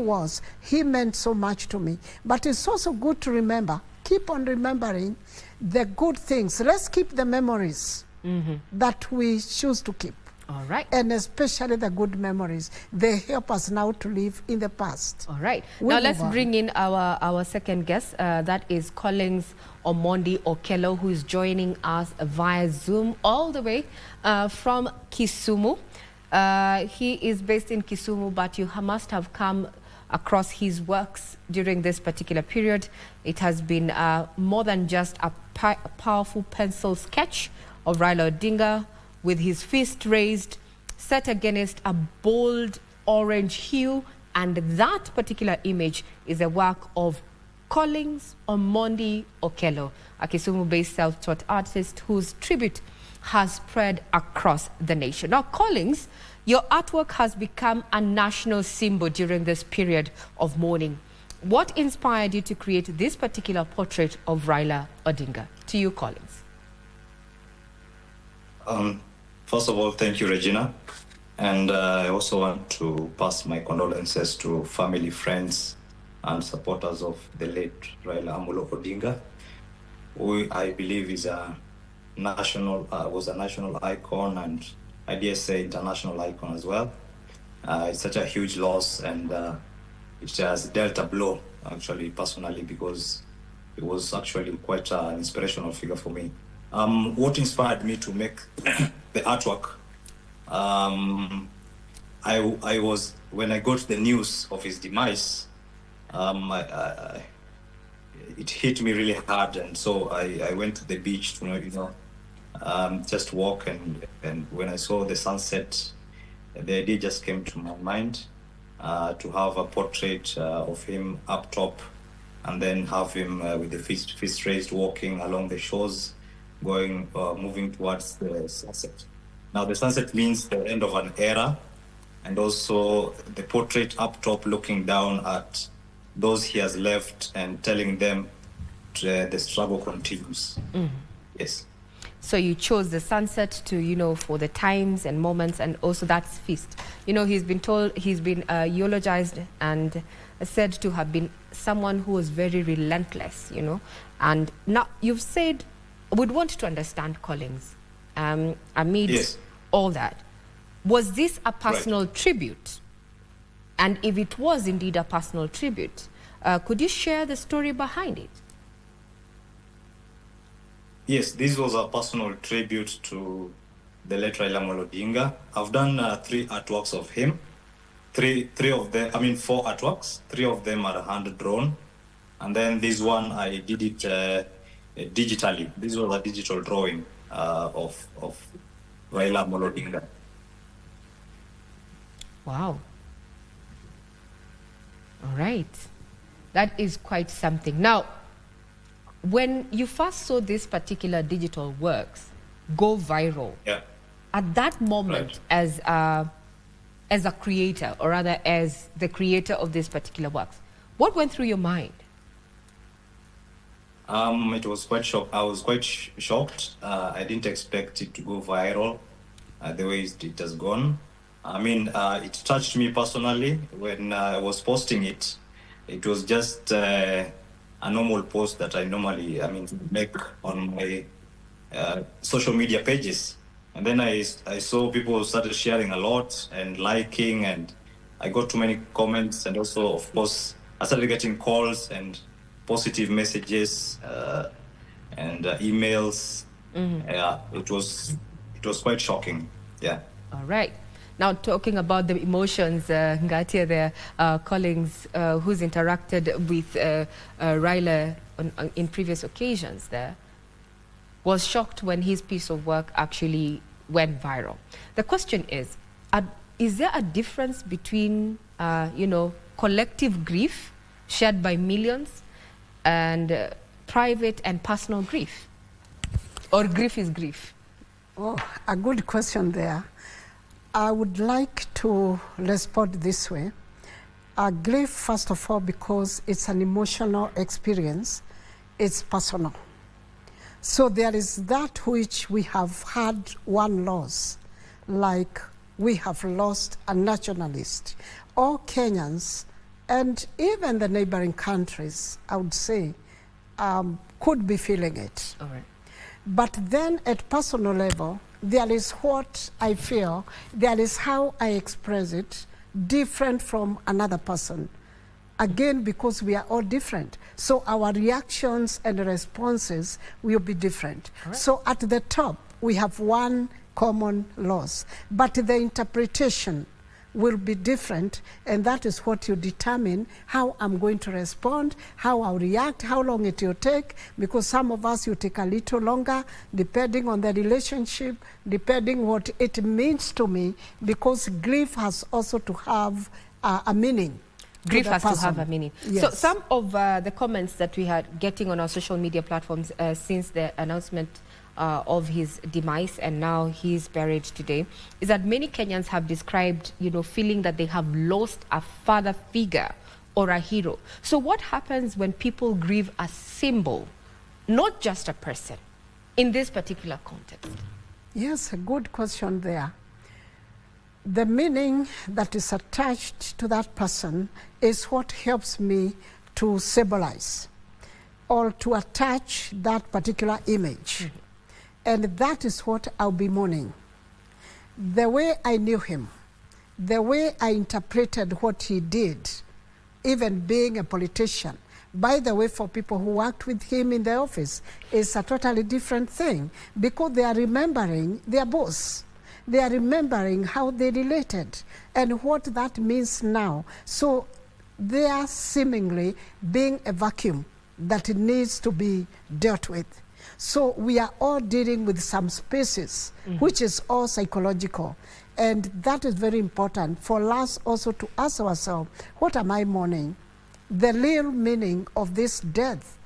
meant so much to me. But it's also good to remember, keep on remembering the good things. Let's keep the memories that we choose to keep. All right. And especially the good memories. They help us now to live in the past. All right. Now let's bring in our second guest. That is Collins Omondi Okello, who is joining us via Zoom all the way from Kisumu. He is based in Kisumu, but you must have come across his works during this particular period. It has been more than just a powerful pencil sketch of Raila Odinga with his fist raised, set against a bold orange hue, and that particular image is a work of Collins Omondi Okello, a Kisumu-based self-taught artist whose tribute has spread across the nation. Now, Collins, your artwork has become a national symbol during this period of mourning. What inspired you to create this particular portrait of Raila Odinga? To you, Collins. First of all, thank you, Regina. And I also want to pass my condolences to family, friends, and supporters of the late Raila Amolo Odinga, who I believe is was a national icon, and I dare say international icon as well. It's such a huge loss, and it has dealt a blow, actually, personally, because it was actually quite an inspirational figure for me. What inspired me to make the artwork? I was, when I got the news of his demise, it hit me really hard, and so I went to the beach to just walk, and when I saw the sunset, the idea just came to my mind to have a portrait of him up top, and then have him with the fist raised, walking along the shores, moving towards the sunset. Now, the sunset means the end of an era, and also the portrait up top looking down at those he has left and telling them the struggle continues. Yes. So you chose the sunset to, for the times and moments, and also that's feast. He's been eulogized and said to have been someone who was very relentless, And now you've said, we'd want to understand, Collins, amid all that. Was this a personal tribute? And if it was indeed a personal tribute, could you share the story behind it? Yes, this was a personal tribute to the late Raila Amolo Odinga. I've done 3 artworks of him. 4 artworks. 3 of them are hand drawn. And then this one, I did it digitally. This was a digital drawing of Raila Odinga. Wow. All right. That is quite something. Now, when you first saw this particular digital works go viral, at that moment, as a creator, or rather as the creator of this particular works, what went through your mind? It was quite shocked. I was quite shocked. I didn't expect it to go viral the way it has gone. I mean, it touched me personally when I was posting it. It was just a normal post that I normally, make on my social media pages. And then I saw people started sharing a lot and liking, and I got too many comments, and also, of course, I started getting calls and positive messages and emails. It was quite shocking. Yeah. All right. Now, talking about the emotions, Ngatia there, Collins, who's interacted with Raila in previous occasions there, was shocked when his piece of work actually went viral. The question is there a difference between, collective grief shared by millions and private and personal grief? Or grief is grief? Oh, a good question there. I would like to respond this way. Grief, first of all, because it's an emotional experience, it's personal. So there is that which we have had one loss, like we have lost a nationalist. All Kenyans, and even the neighboring countries, I would say, could be feeling it. All right. But then at personal level, there is what I feel, there is how I express it, different from another person. Again, because we are all different. So our reactions and responses will be different. Right. So at the top, we have one common loss, but the interpretation will be different, and that is what you determine how I'm going to respond, how I'll react, how long it will take, because some of us will take a little longer, depending on the relationship, depending what it means to me, because grief has also to have a meaning. Grief has to have a meaning. Yes. So some of the comments that we had getting on our social media platforms since the announcement of his demise, and now he's buried today, is that many Kenyans have described, feeling that they have lost a father figure or a hero. So what happens when people grieve a symbol, not just a person, in this particular context? Yes, a good question there. The meaning that is attached to that person is what helps me to symbolize or to attach that particular image. Mm-hmm. And that is what I'll be mourning. The way I knew him, the way I interpreted what he did, even being a politician. By the way, for people who worked with him in the office, is a totally different thing, because they are remembering their boss. They are remembering how they related and what that means now. So they are seemingly being a vacuum that needs to be dealt with. So we are all dealing with some spaces, which is all psychological. And that is very important for us also to ask ourselves, what am I mourning? The real meaning of this death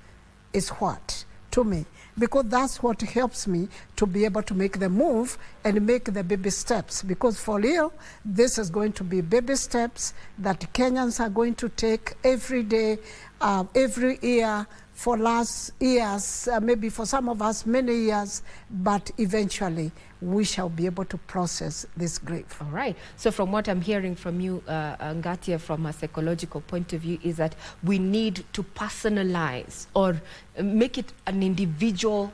is what to me? Because that's what helps me to be able to make the move and make the baby steps. Because for real, this is going to be baby steps that Kenyans are going to take every day, every year, for last years, maybe for some of us many years, but eventually we shall be able to process this grief. All right. So from what I'm hearing from you, Ngatia, from a psychological point of view, is that we need to personalize or make it an individual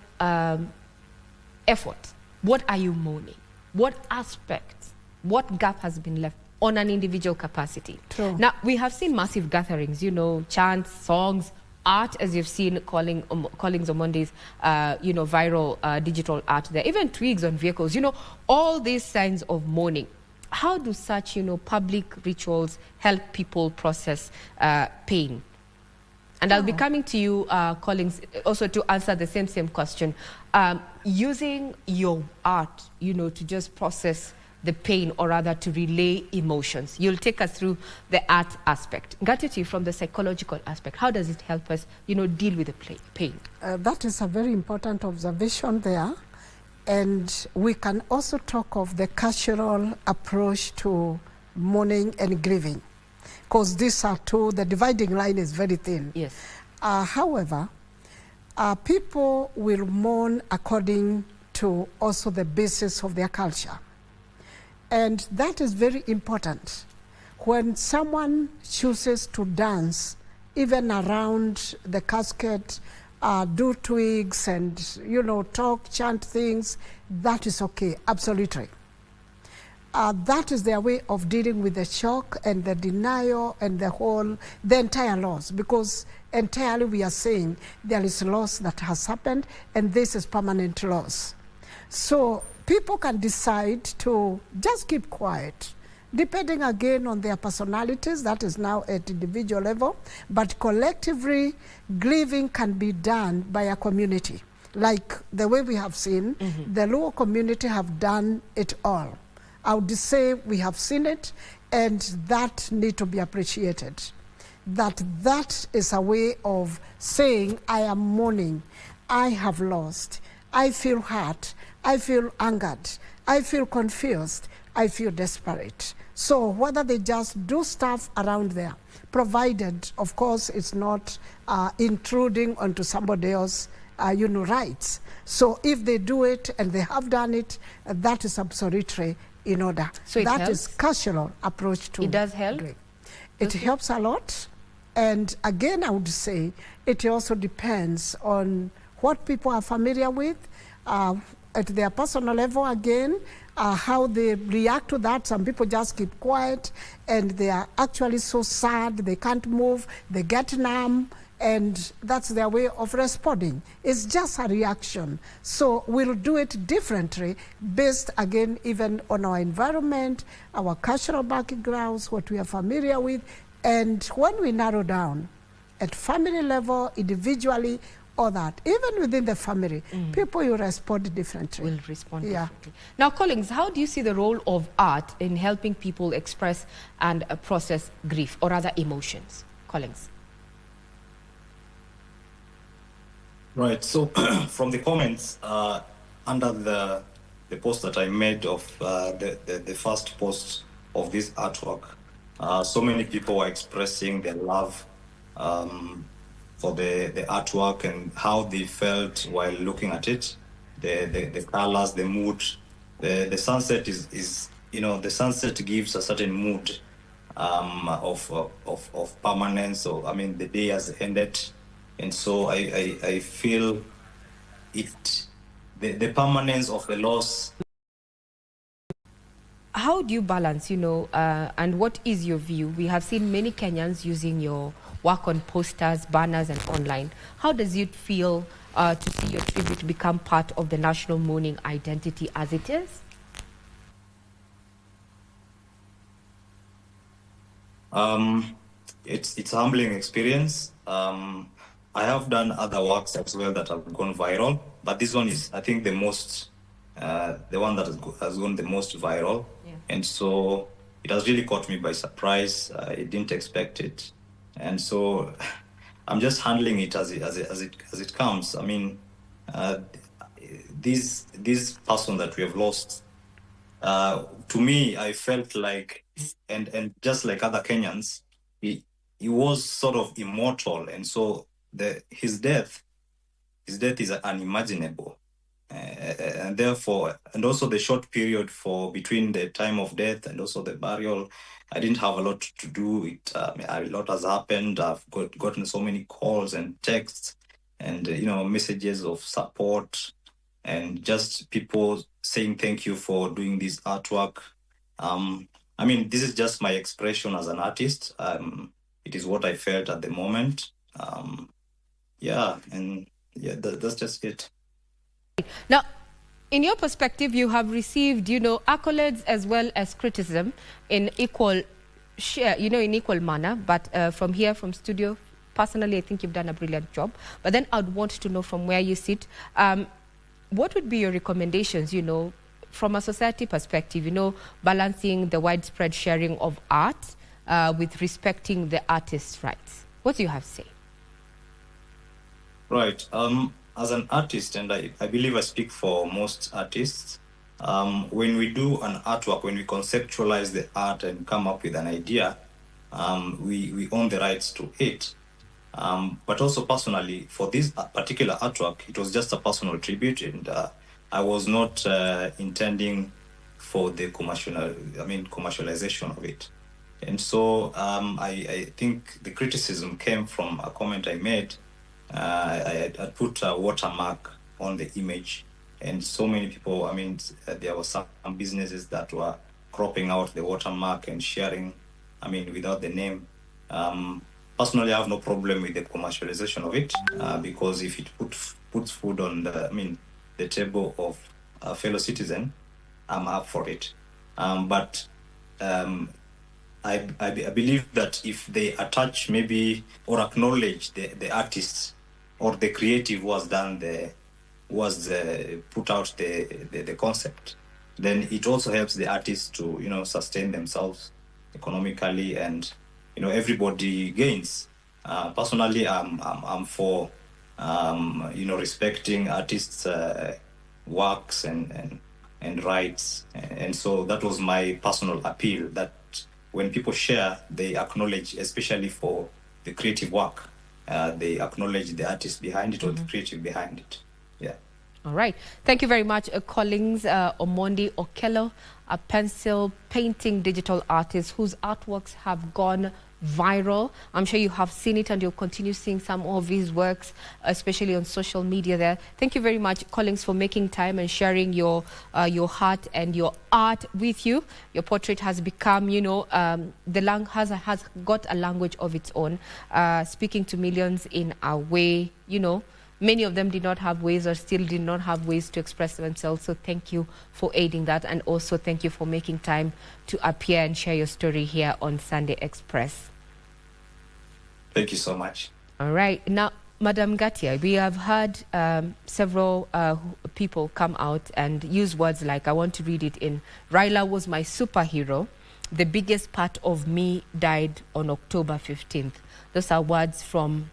effort. What are you mourning? What aspects, what gap has been left on an individual capacity? True. Now, we have seen massive gatherings, chants, songs, art, as you've seen Collins Omondi's, viral digital art there, even twigs on vehicles, all these signs of mourning. How do such, public rituals help people process pain? And I'll be coming to you, Collins, also to answer the same question. Using your art, to just process the pain, or rather to relay emotions. You'll take us through the art aspect. Ngatiti, from the psychological aspect, how does it help us, deal with the pain? That is a very important observation there. And we can also talk of the cultural approach to mourning and grieving, because these are two, the dividing line is very thin. Yes. However, people will mourn according to also the basis of their culture. And that is very important. When someone chooses to dance, even around the casket, do twigs and, talk, chant things, that is okay, absolutely. That is their way of dealing with the shock and the denial and the entire loss, because entirely we are saying there is loss that has happened and this is permanent loss. So people can decide to just keep quiet, depending again on their personalities. That is now at individual level, but collectively grieving can be done by a community. Like the way we have seen, the Luo community have done it all. I would say we have seen it, and that need to be appreciated. That is a way of saying, I am mourning, I have lost, I feel hurt, I feel angered, I feel confused, I feel desperate. So whether they just do stuff around there, provided, of course, it's not intruding onto somebody else's rights. So if they do it and they have done it, that is absolutely in order. So that is cultural approach to it does help. It helps a lot. And again, I would say it also depends on what people are familiar with at their personal level. Again, how they react to that. Some people just keep quiet and they are actually so sad, they can't move, they get numb, and that's their way of responding. It's just a reaction. So we'll do it differently based, again, even on our environment, our cultural backgrounds, what we are familiar with. And when we narrow down at family level, individually, or that, even within the family, people will respond differently. Will respond differently. Now, Collins, how do you see the role of art in helping people express and process grief, or rather emotions? Collins. Right. So from the comments under the post that I made of the first post of this artwork, so many people were expressing their love for the artwork and how they felt while looking at it, the colors, the mood. The sunset is the sunset gives a certain mood of permanence. So I mean, the day has ended. And so I feel the permanence of the loss. How do you balance, and what is your view? We have seen many Kenyans using your work on posters, banners, and online. How does it feel to see your tribute become part of the national mourning identity as it is? It's a humbling experience. I have done other works as well that have gone viral, but this one is, I think, the most, the one that has gone the most viral. Yeah. And so it has really caught me by surprise. I didn't expect it. And so I'm just handling it as it comes. I mean, this person that we have lost, to me, I felt like, and just like other Kenyans, he was sort of immortal. And so his death is unimaginable, and therefore, and also the short period between the time of death and also the burial, I didn't have a lot to do. A lot has happened. I've gotten so many calls and texts, and messages of support, and just people saying thank you for doing this artwork. I mean, this is just my expression as an artist. It is what I felt at the moment. That's just it. Now, in your perspective, you have received, accolades as well as criticism in equal share, in equal manner. But from Studio Personally, I think you've done a brilliant job. But then I'd want to know from where you sit, what would be your recommendations, you know, from a society perspective, you know, balancing the widespread sharing of art with respecting the artist's rights? What do you have to say? Right. As an artist, and I believe I speak for most artists, when we do an artwork, when we conceptualize the art and come up with an idea, we own the rights to it. But also personally, for this particular artwork, it was just a personal tribute, and I was not intending for the commercialization of it. And so I think the criticism came from a comment I made. I put a watermark on the image, and so many people, there were some businesses that were cropping out the watermark and sharing, without the name. Personally, I have no problem with the commercialization of it, because if it puts food on the table of a fellow citizen, I'm up for it. But I believe that if they attach maybe or acknowledge the artists or the creative put out the concept, then it also helps the artists to sustain themselves economically, and everybody gains. Personally, I'm for respecting artists' works and rights, and so that was my personal appeal, that when people share, they acknowledge, especially for the creative work, they acknowledge the artist behind it or the creative behind it. Yeah. All right. Thank you very much, Collins Omondi Okello, a pencil painting digital artist whose artworks have gone viral. I'm sure you have seen it, and you'll continue seeing some of his works, especially on social media there. Thank you very much, Collins, for making time and sharing your heart and your art with you. Your portrait has become, has got a language of its own, speaking to millions in a way, many of them did not have ways or still did not have ways to express themselves. So thank you for aiding that. And also thank you for making time to appear and share your story here on Sunday Express. Thank you so much. All right. Now, Madam Gatia, we have heard several people come out and use words like, I want to read it in, Raila was my superhero. The biggest part of me died on October 15th. Those are words from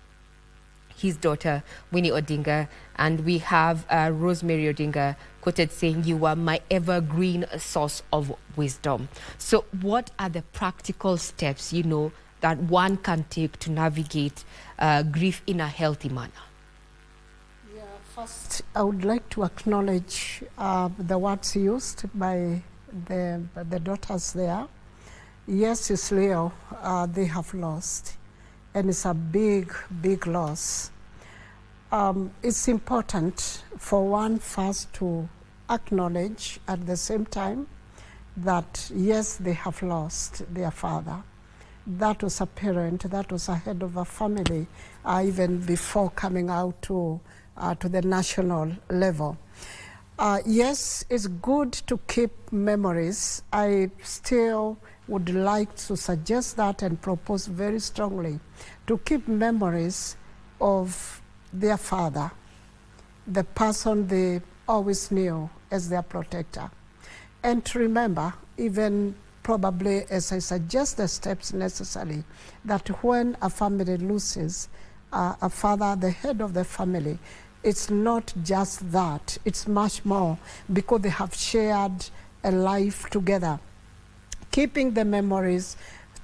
his daughter, Winnie Odinga, and we have Rosemary Odinga quoted saying, you are my evergreen source of wisdom. So what are the practical steps, that one can take to navigate grief in a healthy manner? Yeah, first, I would like to acknowledge the words used by the daughters there. Yes, it's Leo, they have lost. And it's a big, big loss. It's important for one first to acknowledge at the same time that, yes, they have lost their father. That was a parent, that was a head of a family, even before coming out to the national level. Yes, it's good to keep memories. I still would like to suggest that and propose very strongly to keep memories of their father, the person they always knew as their protector. And to remember, even probably as I suggest the steps necessary, that when a family loses a father, the head of the family, it's not just that, it's much more, because they have shared a life together. Keeping the memories,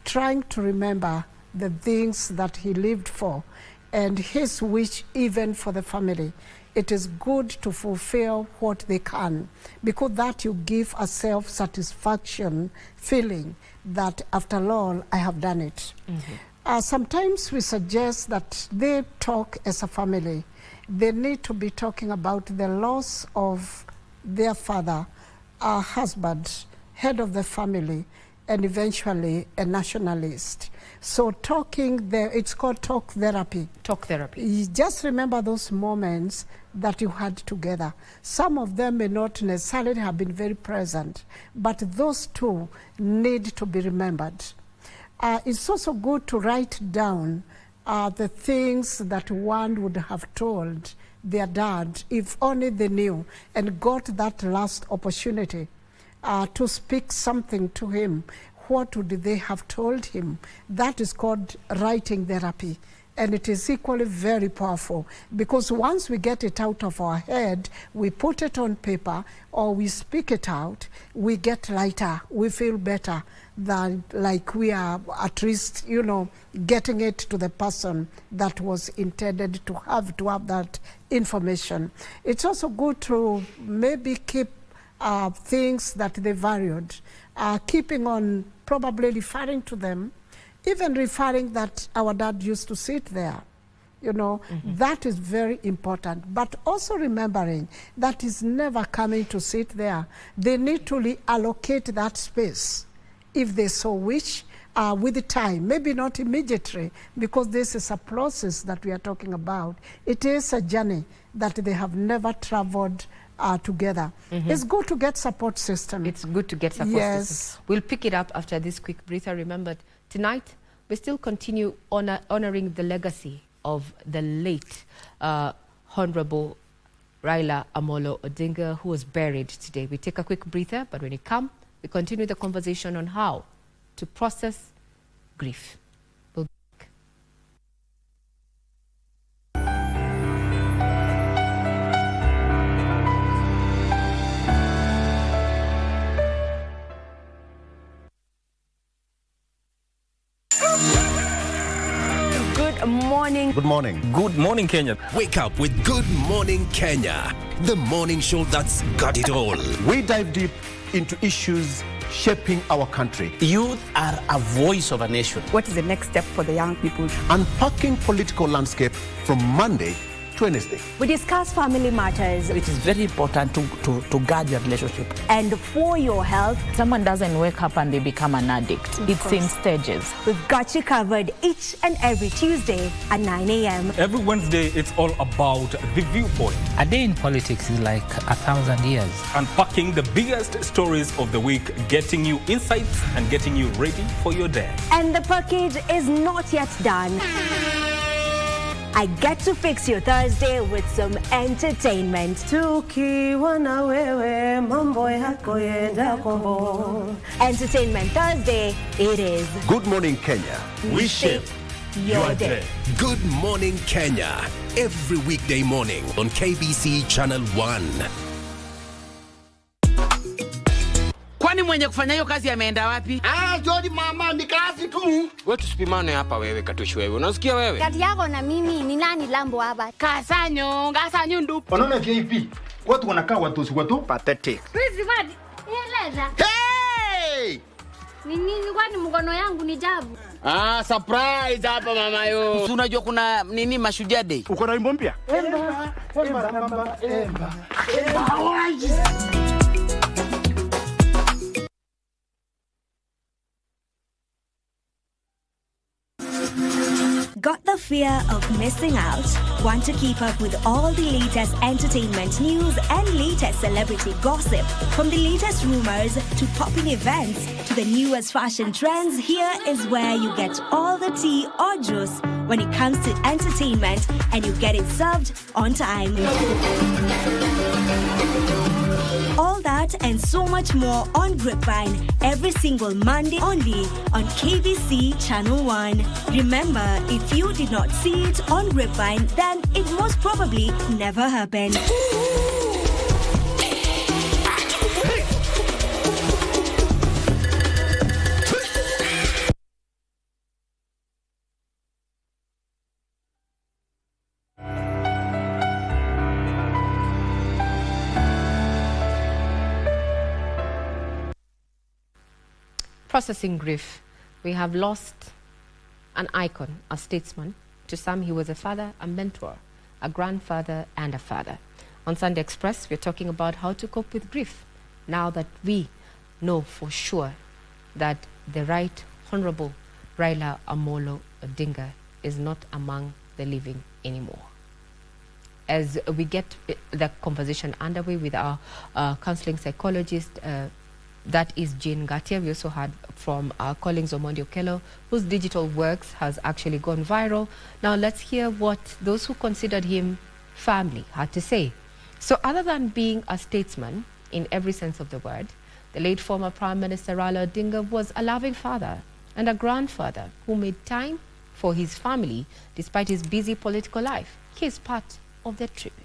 trying to remember the things that he lived for, and his wish even for the family. It is good to fulfill what they can, because that you give a self-satisfaction feeling that after all, I have done it. Mm-hmm. Sometimes we suggest that they talk as a family. They need to be talking about the loss of their father, a husband, head of the family, and eventually a nationalist. So talking there, it's called talk therapy. Talk therapy. You just remember those moments that you had together. Some of them may not necessarily have been very present, but those two need to be remembered. It's also good to write down the things that one would have told their dad if only they knew and got that last opportunity to speak something to him. What would they have told him? That is called writing therapy. And it is equally very powerful, because once we get it out of our head, we put it on paper or we speak it out, we get lighter, we feel better, than like we are at least, you know, getting it to the person that was intended to have that information. It's also good to maybe keep things that they valued, keeping on probably referring to them, even referring that our dad used to sit there, you know, that is very important. But also remembering that is never coming to sit there. They need to reallocate that space if they so wish, with the time, maybe not immediately, because this is a process that we are talking about. It is a journey that they have never traveled together. It's good to get support system. It's good to get support system. We'll pick it up after this quick breather. Remember, tonight we still continue honoring the legacy of the late Honorable Raila Amolo Odinga, who was buried today. We take a quick breather, but when we come, we continue the conversation on how to process grief. We'll be back. Good morning. Good morning. Good morning, Kenya. Wake up with Good Morning Kenya, the morning show that's got it all. We dive deep into issues shaping our country. Youth are a voice of a nation. What is the next step for the young people? Unpacking political landscape from Monday to Wednesday. We discuss family matters. It is very important to guard your relationship. And for your health. Someone doesn't wake up and they become an addict. It's in stages. We've got you covered each and every Tuesday at 9 a.m. Every Wednesday, it's all about the viewpoint. A day in politics is like 1,000 years. Unpacking the biggest stories of the week, getting you insights and getting you ready for your day. And the package is not yet done. I get to fix your Thursday with some entertainment. Entertainment Thursday, it is. Good Morning Kenya. We shape your day. Good Morning Kenya. Every weekday morning on KBC Channel 1. Kwani mwenye kufanya hiyo kazi ameenda wapi? Jodi mama, ni kazi tu. Wewe tusipimane hapa wewe Katushi wewe. Unasikia wewe? Kati yako na mimi ni nani lambo hapa? Kasanyo ndu. Wanaona VIP. Watu wanakaa watu pathetic. Please mad. Eleza. Hey! Ni nini kwani mkono yangu ni jabu? Surprise hapa mama yo. Unajua kuna nini Mashujaa Day? Uko na wimbo mpya? Emba. Got the fear of missing out? Want to keep up with all the latest entertainment news and latest celebrity gossip? From the latest rumors to popping events to the newest fashion trends, here is where you get all the tea or juice when it comes to entertainment, and you get it served on time. All that and so much more on Grapevine every single Monday only on KBC Channel 1. Remember, if you did not see it on Grapevine, then it most probably never happened. Processing grief. We have lost an icon, a statesman. To some, he was a father, a mentor, a grandfather, and a father. On Sunday Express, we're talking about how to cope with grief now that we know for sure that the Right Honorable Raila Amolo Odinga is not among the living anymore. As we get the conversation underway with our counseling psychologist, That is Jane Gatia. We also heard from Collins Omondi Okello, whose digital works has actually gone viral. Now let's hear what those who considered him family had to say. So other than being a statesman in every sense of the word, the late former Prime Minister Raila Odinga was a loving father and a grandfather who made time for his family despite his busy political life. Here's part of the tribute.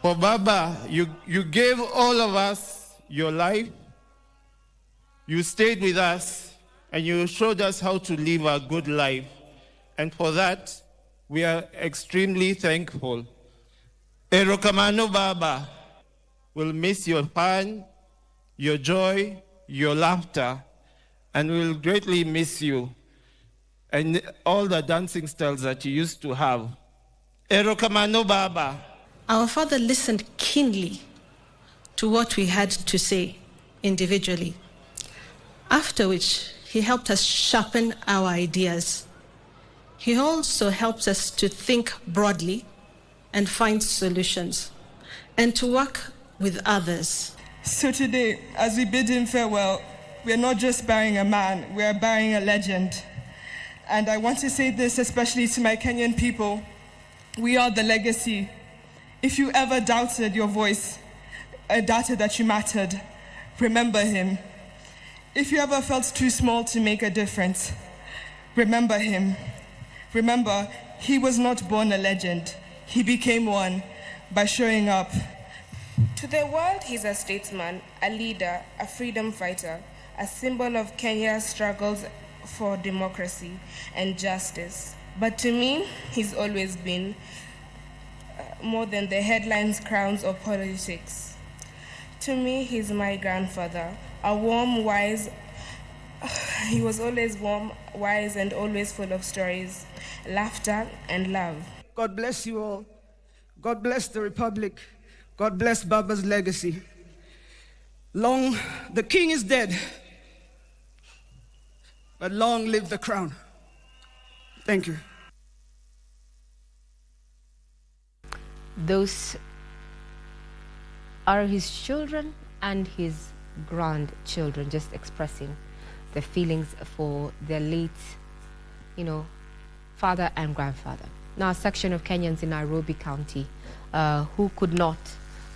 For Baba, you gave all of us your life. You stayed with us and you showed us how to live a good life. And for that, we are extremely thankful. Erokamano Baba, will miss your fun, your joy, your laughter, and we'll greatly miss you and all the dancing styles that you used to have. Erokamano Baba. Our father listened keenly to what we had to say individually, after which he helped us sharpen our ideas. He also helps us to think broadly and find solutions and to work with others. So today, as we bid him farewell, we're not just burying a man, we're burying a legend. And I want to say this especially to my Kenyan people. We are the legacy. If you ever doubted your voice, doubted that you mattered, remember him. If you ever felt too small to make a difference, remember him. Remember, he was not born a legend. He became one by showing up. To the world, he's a statesman, a leader, a freedom fighter, a symbol of Kenya's struggles for democracy and justice. But to me, he's always been more than the headlines, crowns, or politics. To me, he's my grandfather, a warm, wise. He was always warm, wise, and always full of stories, laughter, and love. God bless you all. God bless the Republic. God bless Baba's legacy. Long, the king is dead, but long live the crown. Thank you. Those are his children and his grandchildren, just expressing the feelings for their late, father and grandfather. Now, a section of Kenyans in Nairobi County who could not,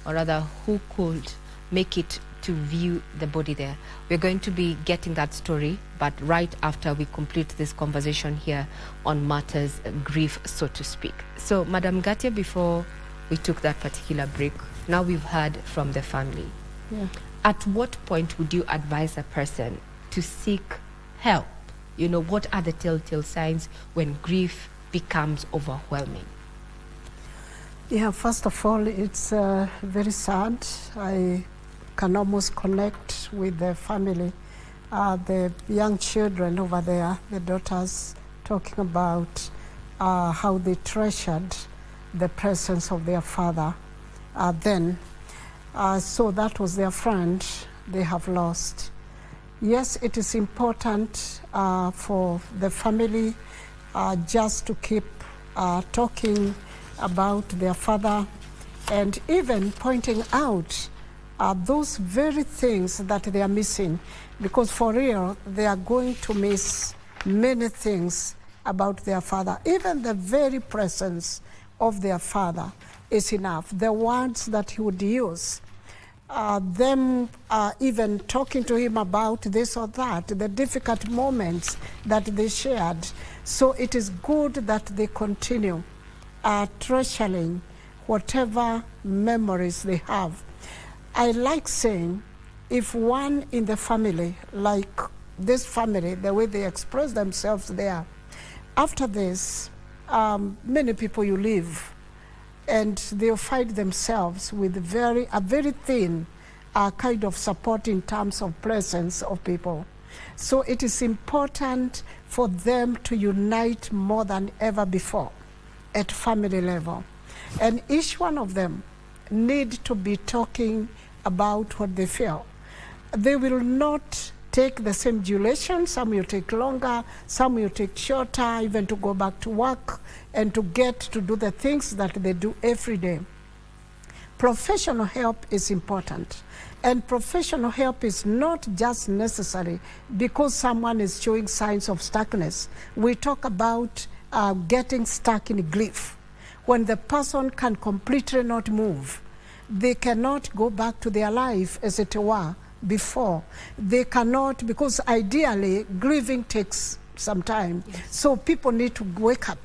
or rather who could make it to view the body there. We're going to be getting that story, but right after we complete this conversation here on matters grief, so to speak. So, Madam Gatia, before we took that particular break, now we've heard from the family. Yeah. At what point would you advise a person to seek help? What are the telltale signs when grief becomes overwhelming? Yeah, first of all, it's very sad. I can almost connect with the family. The young children over there, the daughters, talking about how they treasured the presence of their father then. So that was their friend they have lost. Yes, it is important for the family just to keep talking about their father and even pointing out those very things that they are missing, because for real, they are going to miss many things about their father. Even the very presence of their father is enough. The words that he would use, them even talking to him about this or that, the difficult moments that they shared. So it is good that they continue treasuring whatever memories they have. I like saying, if one in the family, like this family, the way they express themselves there, after this, many people you leave, and they'll find themselves with a very thin kind of support in terms of presence of people. So it is important for them to unite more than ever before at family level. And each one of them need to be talking about what they feel. They will not take the same duration, some will take longer, some will take shorter, even to go back to work and to get to do the things that they do every day. Professional help is important. And professional help is not just necessary because someone is showing signs of stuckness. We talk about getting stuck in grief. When the person can completely not move, they cannot go back to their life as it were before. They cannot, because ideally grieving takes some time. Yes. So people need to wake up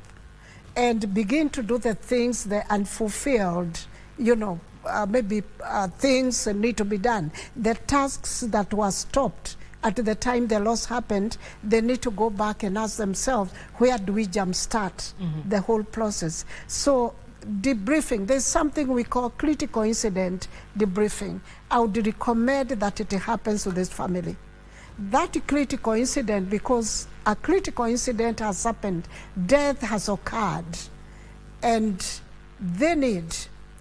and begin to do the things, the unfulfilled, you know, maybe things need to be done. The tasks that were stopped at the time the loss happened, they need to go back and ask themselves, where do we jumpstart the whole process? So debriefing, there's something we call critical incident debriefing. I would recommend that it happens to this family. That critical incident, because a critical incident has happened, death has occurred, and they need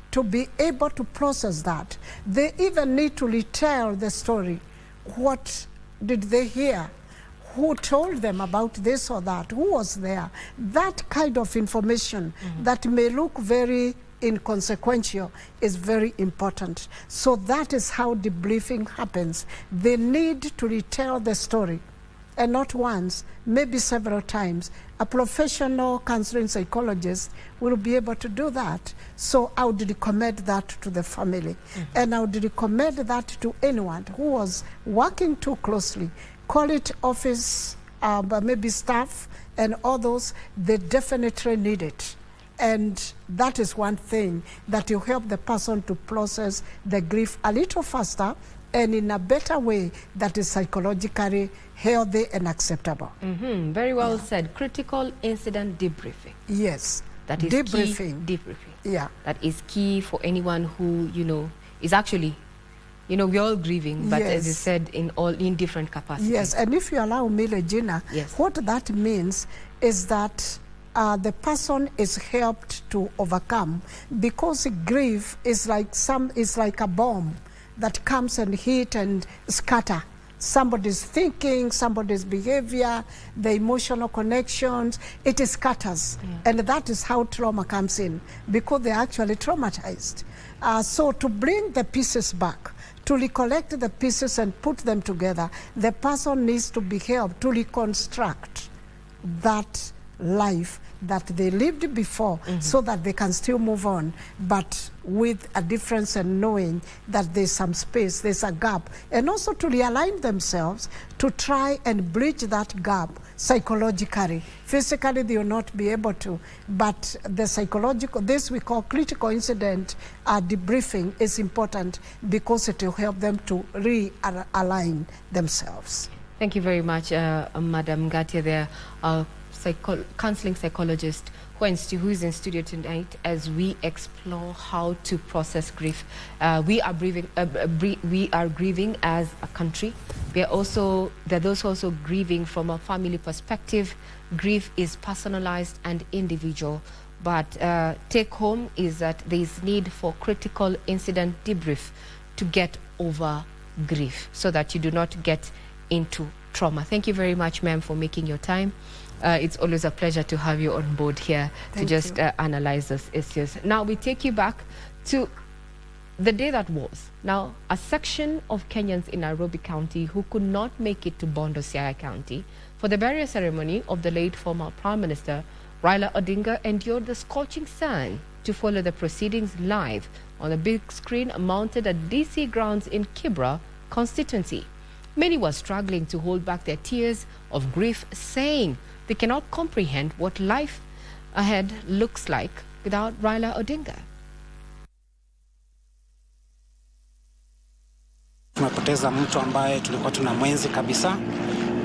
to be able to process that. They even need to retell the story. What did they hear? Who told them about this or that? Who was there? That kind of information that may look very inconsequential is very important. So that is how debriefing happens. They need to retell the story, and not once, maybe several times. A professional counseling psychologist will be able to do that. So I would recommend that to the family. And I would recommend that to anyone who was working too closely. Call it office, but maybe staff and others, they definitely need it. And that is one thing that will help the person to process the grief a little faster and in a better way that is psychologically healthy and acceptable. Very well said. Critical incident debriefing. Yes. That is debriefing. Key. Debriefing. Yeah. That is key for anyone who, you know, is actually, you know, we're all grieving, but as you said, in different capacities. Yes, and if you allow me, Regina, what that means is that the person is helped to overcome, because grief is like a bomb that comes and hit and scatter somebody's thinking, somebody's behavior, the emotional connections, it scatters. And that is how trauma comes in, because they're actually traumatized. So to bring the pieces back, to recollect the pieces and put them together, the person needs to be helped to reconstruct that life that they lived before, so that they can still move on, but with a difference and knowing that there's some space, there's a gap, and also to realign themselves to try and bridge that gap psychologically. Physically, they will not be able to, but the psychological, this we call critical incident debriefing, is important because it will help them to realign themselves. Thank you very much, Madam Ngatia there. Counseling psychologist who is in studio tonight as we explore how to process grief. We are grieving as a country. There are those also grieving from a family perspective. Grief is personalized and individual, but take home is that there is need for critical incident debrief to get over grief so that you do not get into trauma. Thank you very much, ma'am, for making your time. It's always a pleasure to have you on board here to just analyze those issues. Now we take you back to the day that was. Now, a section of Kenyans in Nairobi County who could not make it to Bondo, Siaya County for the burial ceremony of the late former Prime Minister Raila Odinga endured the scorching sun to follow the proceedings live on a big screen mounted at DC grounds in Kibra constituency. Many were struggling to hold back their tears of grief, saying they cannot comprehend what life ahead looks like without Raila Odinga. Tumepoteza mtu ambaye tulikuwa tunamwenzi kabisa.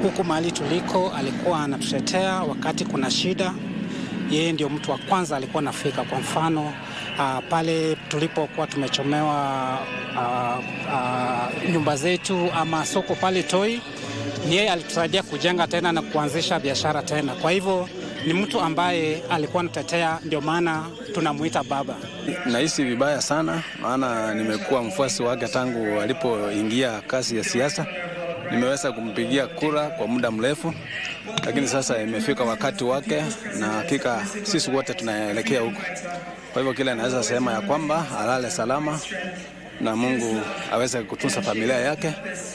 Huku mahali tuliko alikuwa anatutetea wakati kuna shida. Yeye ndio mtu wa kwanza alikuwa anafika. Kwa mfano pale tulipokuwa tumechomewa nyumba zetu ama soko pale Toi, ni yeye alitusaidia kujenga tena na kuanzisha biashara tena. Kwa hivyo ni mtu ambaye alikuwa anatetea, ndio maana tunamuita baba. Nahisi vibaya sana, maana nimekuwa mfuasi wake tangu alipoingia kazi ya siasa, Nimeweza kumpigia kura kwa muda mrefu, lakini sasa imefika wakati wake, na hakika sisi wote tunaelekea huko. Kwa hivyo kile naweza sema ya kwamba alale salama na Mungu aweze kutunza familia yake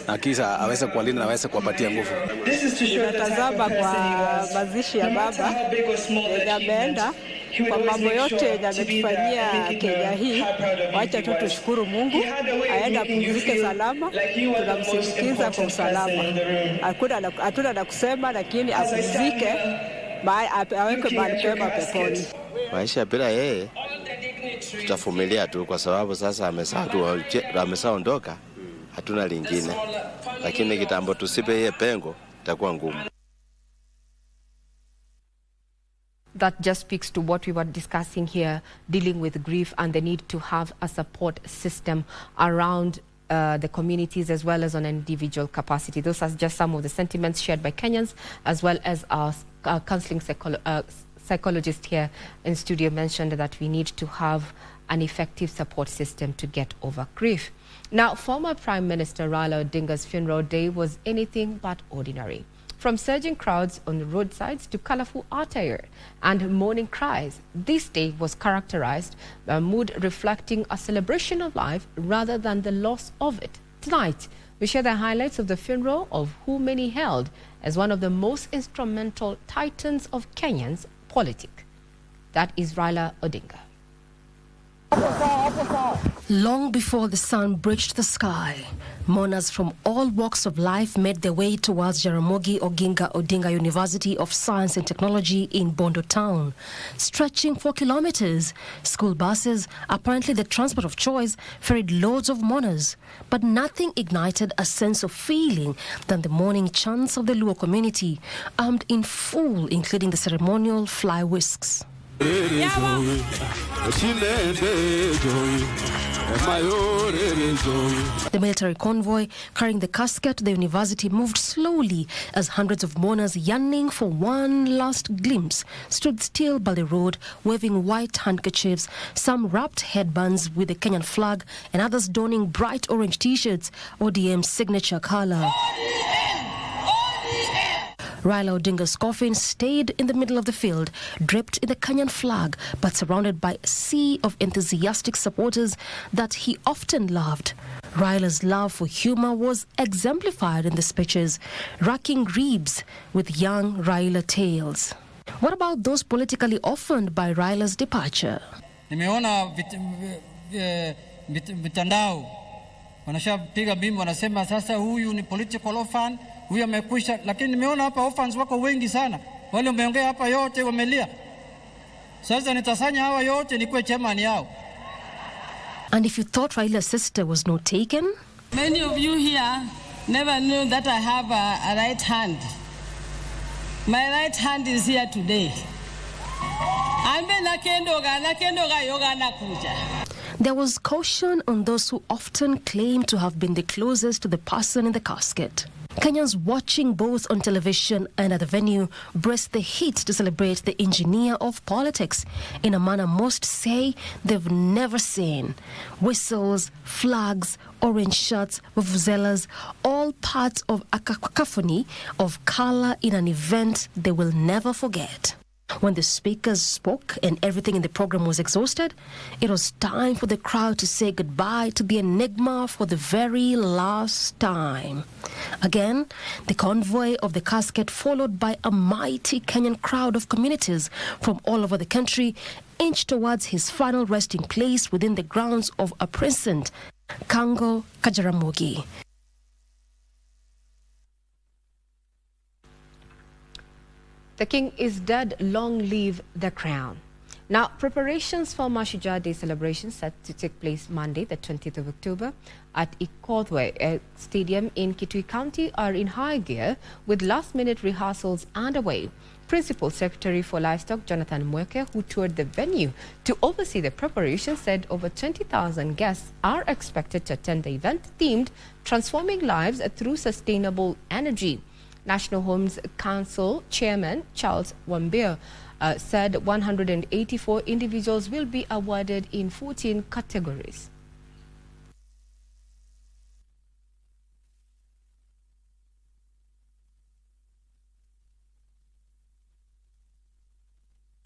na kisha aweze kuwalinda na aweze kuwapatia nguvu. Tunatazama kwa mazishi ya baba yenye ameenda, kwa mambo yote yenye ametufanyia Kenya hii. Wacha tu tushukuru Mungu, aende apumzike salama, tunamsindikiza kwa usalama. Hatuna la kusema, lakini apumzike, aweke mahali pema peponi. Maisha bila yeye tutavumilia tu, kwa sababu sasa amesaondoka, hatuna lingine, lakini kitambo tusipe yeye pengo itakuwa ngumu. That just speaks to what we were discussing here, dealing with grief and the need to have a support system around the communities as well as on an individual capacity. Those are just some of the sentiments shared by Kenyans, as well as our counseling psychologist here in studio mentioned that we need to have an effective support system to get over grief. Now, former Prime Minister Raila Odinga's funeral day was anything but ordinary. From surging crowds on the roadsides to colorful attire and mourning cries, this day was characterized by a mood reflecting a celebration of life rather than the loss of it. Tonight, we share the highlights of the funeral of who many held as one of the most instrumental titans of Kenyan's politics. That is Raila Odinga. Long before the sun breached the sky, mourners from all walks of life made their way towards Jaramogi Oginga Odinga University of Science and Technology in Bondo town. Stretching for kilometers, school buses, apparently the transport of choice, ferried loads of mourners. But nothing ignited a sense of feeling than the mourning chants of the Luo community, armed in full, including the ceremonial fly whisks. The military convoy carrying the casket to the university moved slowly as hundreds of mourners yearning for one last glimpse stood still by the road, waving white handkerchiefs, some wrapped headbands with the Kenyan flag and others donning bright orange t-shirts, ODM's signature color. Raila Odinga's coffin stayed in the middle of the field, draped in the Kenyan flag, but surrounded by a sea of enthusiastic supporters that he often loved. Raila's love for humor was exemplified in the speeches, racking ribs with young Raila tales. What about those politically orphaned by Raila's departure? Nimeona mitandao wanashapiga bimbo, wanasema sasa huyu ni political orphan, huyu amekwisha, lakini nimeona hapa orphans wako wengi sana. Wale wameongea hapa yote wamelia. Sasa nitasanya hawa yote nikuwe chairman yao. And if you thought Raila's sister was not taken? Many of you here never knew that I have a right hand. My right hand is here today. There was caution on those who often claim to have been the closest to the person in the casket. Kenyans watching both on television and at the venue braced the heat to celebrate the engineer of politics in a manner most say they've never seen. Whistles, flags, orange shirts, vuvuzelas, all parts of a cacophony of color in an event they will never forget. When the speakers spoke and everything in the program was exhausted, it was time for the crowd to say goodbye to the enigma for the very last time. Again, the convoy of the casket, followed by a mighty Kenyan crowd of communities from all over the country, inched towards his final resting place within the grounds of a precinct, Kango Kajaramogi. The king is dead, long live the crown. Now, preparations for Mashujaa Day celebration set to take place Monday, the 20th of October at Ikodwe Stadium in Kitui County are in high gear with last-minute rehearsals underway. Principal Secretary for Livestock Jonathan Mweke, who toured the venue to oversee the preparation, said over 20,000 guests are expected to attend the event themed Transforming Lives Through Sustainable Energy. National Homes Council Chairman Charles Wambia said 184 individuals will be awarded in 14 categories.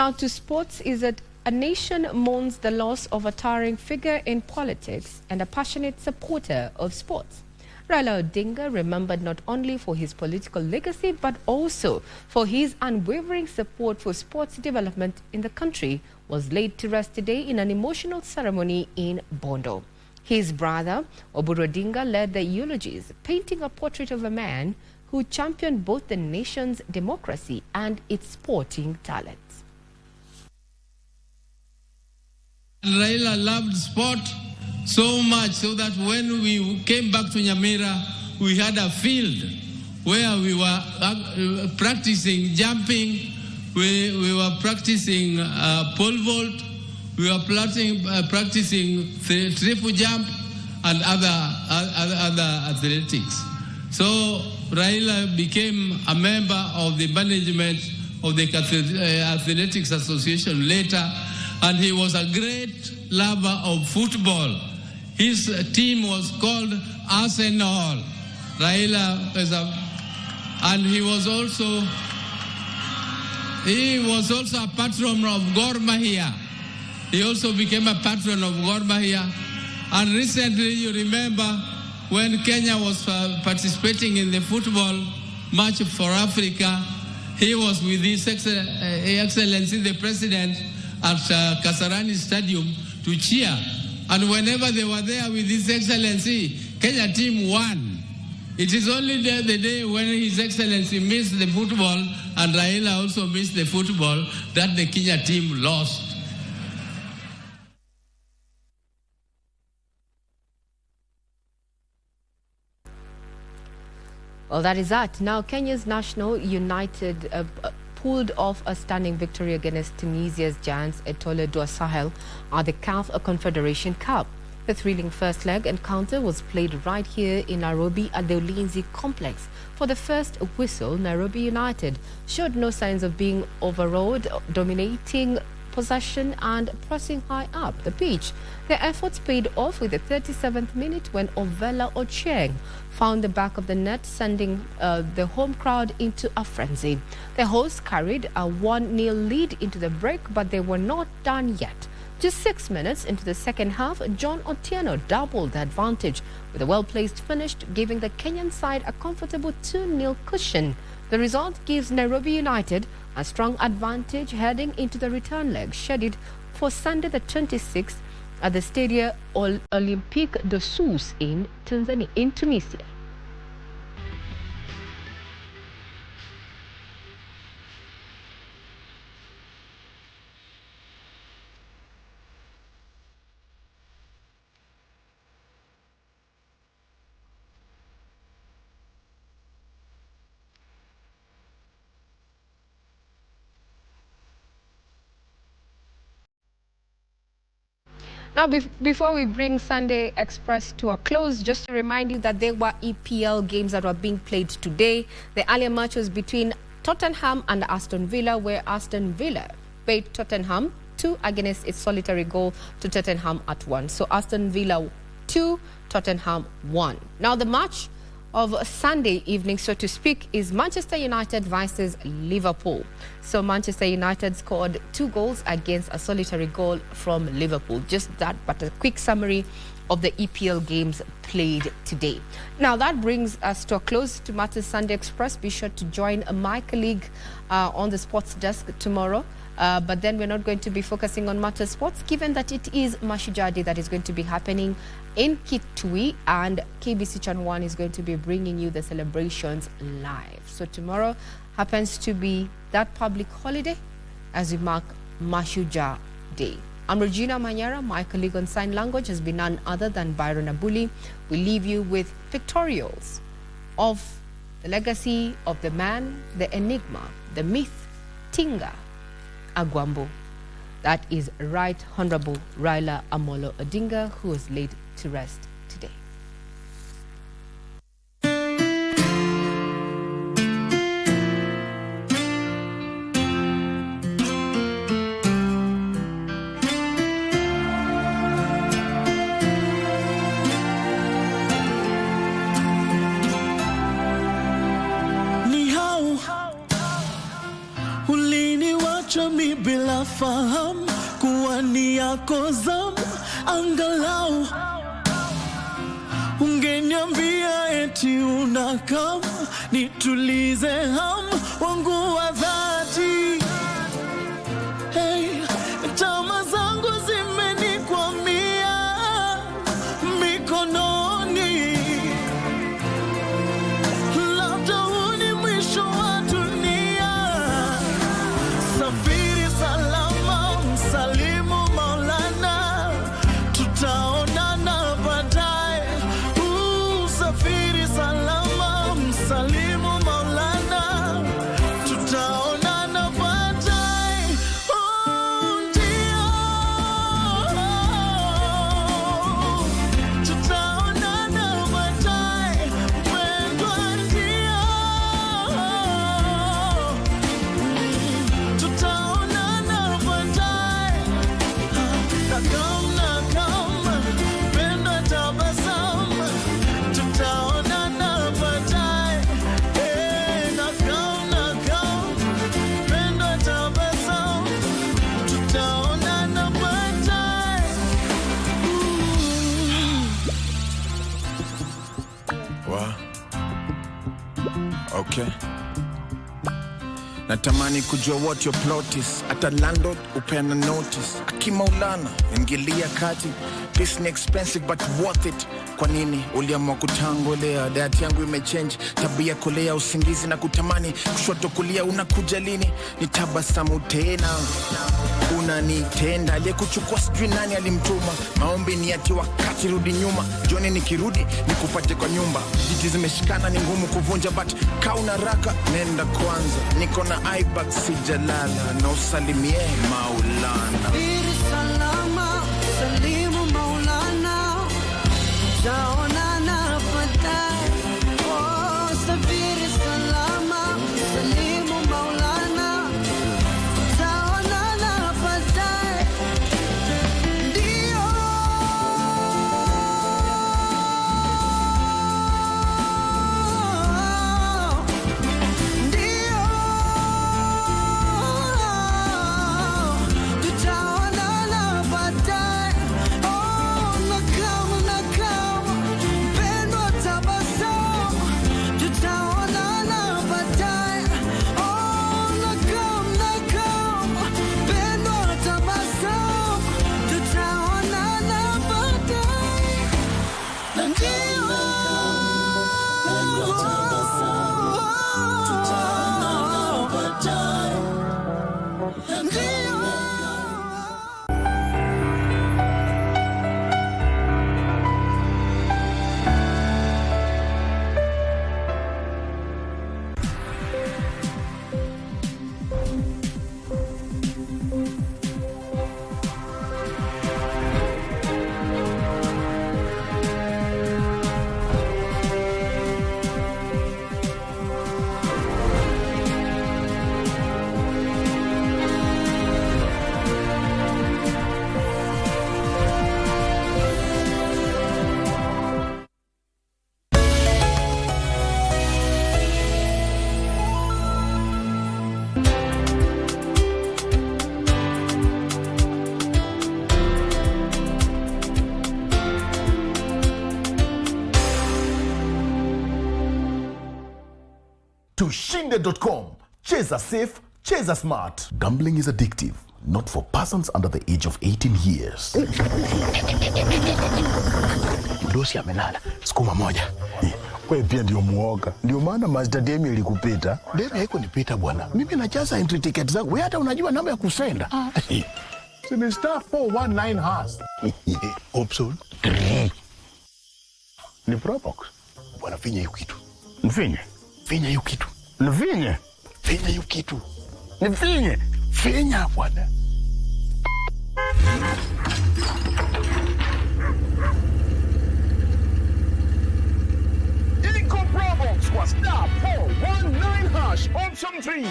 Now to sports is that a nation mourns the loss of a towering figure in politics and a passionate supporter of sports. Raila Odinga, remembered not only for his political legacy but also for his unwavering support for sports development in the country, was laid to rest today in an emotional ceremony in Bondo. His brother, Odinga, led the eulogies, painting a portrait of a man who championed both the nation's democracy and its sporting talents. Raila loved sport so much so that when we came back to Manyara, we had a field where we were practicing jumping, we were practicing pole vault, we were practicing triple jump and other athletics. So Raila became a member of the management of the Athletics Association later, and he was a great lover of football. His team was called Arsenal. Raila was and he was also a patron of Gor Mahia. He also became a patron of Gor Mahia. And recently, you remember when Kenya was participating in the football match for Africa, he was with His Excellency the President at Kasarani Stadium to cheer. And whenever they were there with His Excellency, Kenya team won. It is only the day when His Excellency missed the football and Raila also missed the football that the Kenya team lost. Well, that is that. Now, Kenya's National United pulled off a stunning victory against Tunisia's giants Etoile du Sahel at the CAF Confederation Cup. The thrilling first leg encounter was played right here in Nairobi at the Ulinzi complex. For the first whistle, Nairobi United showed no signs of being overawed, dominating possession and pressing high up the pitch. Their efforts paid off with the 37th minute when Ovela Ochieng found the back of the net, sending the home crowd into a frenzy. The hosts carried a 1-0 lead into the break, but they were not done yet. Just 6 minutes into the second half, John Otieno doubled the advantage with a well-placed finish, giving the Kenyan side a comfortable 2-0 cushion. The result gives Nairobi United a strong advantage heading into the return leg, scheduled for Sunday the 26th at the Stadio Olympique de Sousse in Tunisia. Now, before we bring Sunday Express to a close, just to remind you that there were EPL games that were being played today. The earlier match was between Tottenham and Aston Villa, where Aston Villa beat Tottenham 2 against its solitary goal to Tottenham at 1. So Aston Villa 2, Tottenham 1. Now, the match of Sunday evening, so to speak, is Manchester United versus Liverpool. So Manchester United scored 2 goals against a solitary goal from Liverpool. Just that, but a quick summary of the EPL games played today. Now that brings us to a close to Matters Sunday Express. Be sure to join my colleague on the sports desk tomorrow. But then we're not going to be focusing on Matters Sports, given that it is Mashujaa Day that is going to be happening in Kitui, and KBC Channel 1 is going to be bringing you the celebrations live. So tomorrow happens to be that public holiday as we mark Mashujaa Day. I'm Regina Manyara. My colleague on sign language has been none other than Byron Abuli. We leave you with pictorials of the legacy of the man, the enigma, the myth, Tinga Agwambo. That is Right Honorable Raila Amolo Odinga, who was laid to rest today. Uliniwacha mi bila nafahamu kuwa ni yako zamu, angalau ungeniambia eti unakam nitulize hamu wangu wa dhati. Hey, tama zangu zimenikwamia mikononi, labda huu ni mwisho wa dunia. Safiri salama, msalimu Maulana, tutaonana baadaye. Safiri salama, msalimu Maulana, tutaonana baadaye. Ndio, tutaonana baadaye, mpendwa, ndio, tutaonana baadaye. Nakam, mpendwa, tabasamu, tutaonana baadaye. Nakam, mpendwa, tabasamu, tutaonana baadaye. Okay. Natamani kujua what your plot is. Ata landlord upeana notice. Akimaulana ingilia kati. This ni expensive but worth it. Kwa nini uliamua kutangolea? Diet yangu imechange, tabia kulea, usingizi na kutamani kushoto kulia. Unakuja lini? Nitabasamu tena, unanitenda. Aliyekuchukua sijui nani alimtuma. Maombi ni ati wakati rudi nyuma. Jioni nikirudi nikupate kwa nyumba. Jiji zimeshikana ni ngumu kuvunja, but kauna raka nenda kwanza. Niko na iBag sijalala, na usalimie Maulana. Safiri salama, salimu Maulana, tutaonana baadaye. Oh, safiri salama, salimu Maulana, tutaonana baadaye. Ndio, tutaonana baadaye. Oh, nakam, mpendwa, tabasamu, tutaonana baadaye. Oh, nakam, mpendwa, tabasamu, tutaonana baadaye. Na ndio, tutaonana baadaye. Ndio. Tushinde.com. Cheza safe, cheza smart. Gambling is addictive, not for persons under the age of 18 years. Dosi amelala. Sukuma moja. Wewe pia ndio muoga. Ndio maana Master Demi ilikupita. Demi haiko nipita bwana. Mimi najaza entry ticket zangu. Wewe hata unajua namba ya kusenda. Sini star 419 has. Option 3. Ni Probox. Bwana finya hiyo kitu. Mfinye. Finya hiyo kitu. Mfinye. Finya hiyo kitu. Mfinye. Finya bwana. Iliko Probox kwa star 419 hash option 3.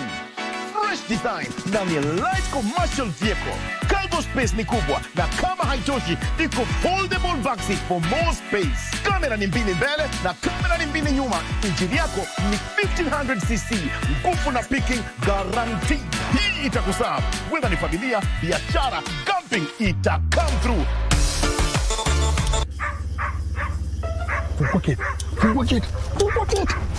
Fresh design ndani ya light commercial vehicle. Turbo space ni kubwa, na kama haitoshi, iko foldable backseat for more space. Kamera ni mbili mbele na kamera ni mbili nyuma. Injini yako ni 1500cc, nguvu na picking guarantee. Hii itakusaa whether ni familia, biashara, camping, ita come through. Fungua kit.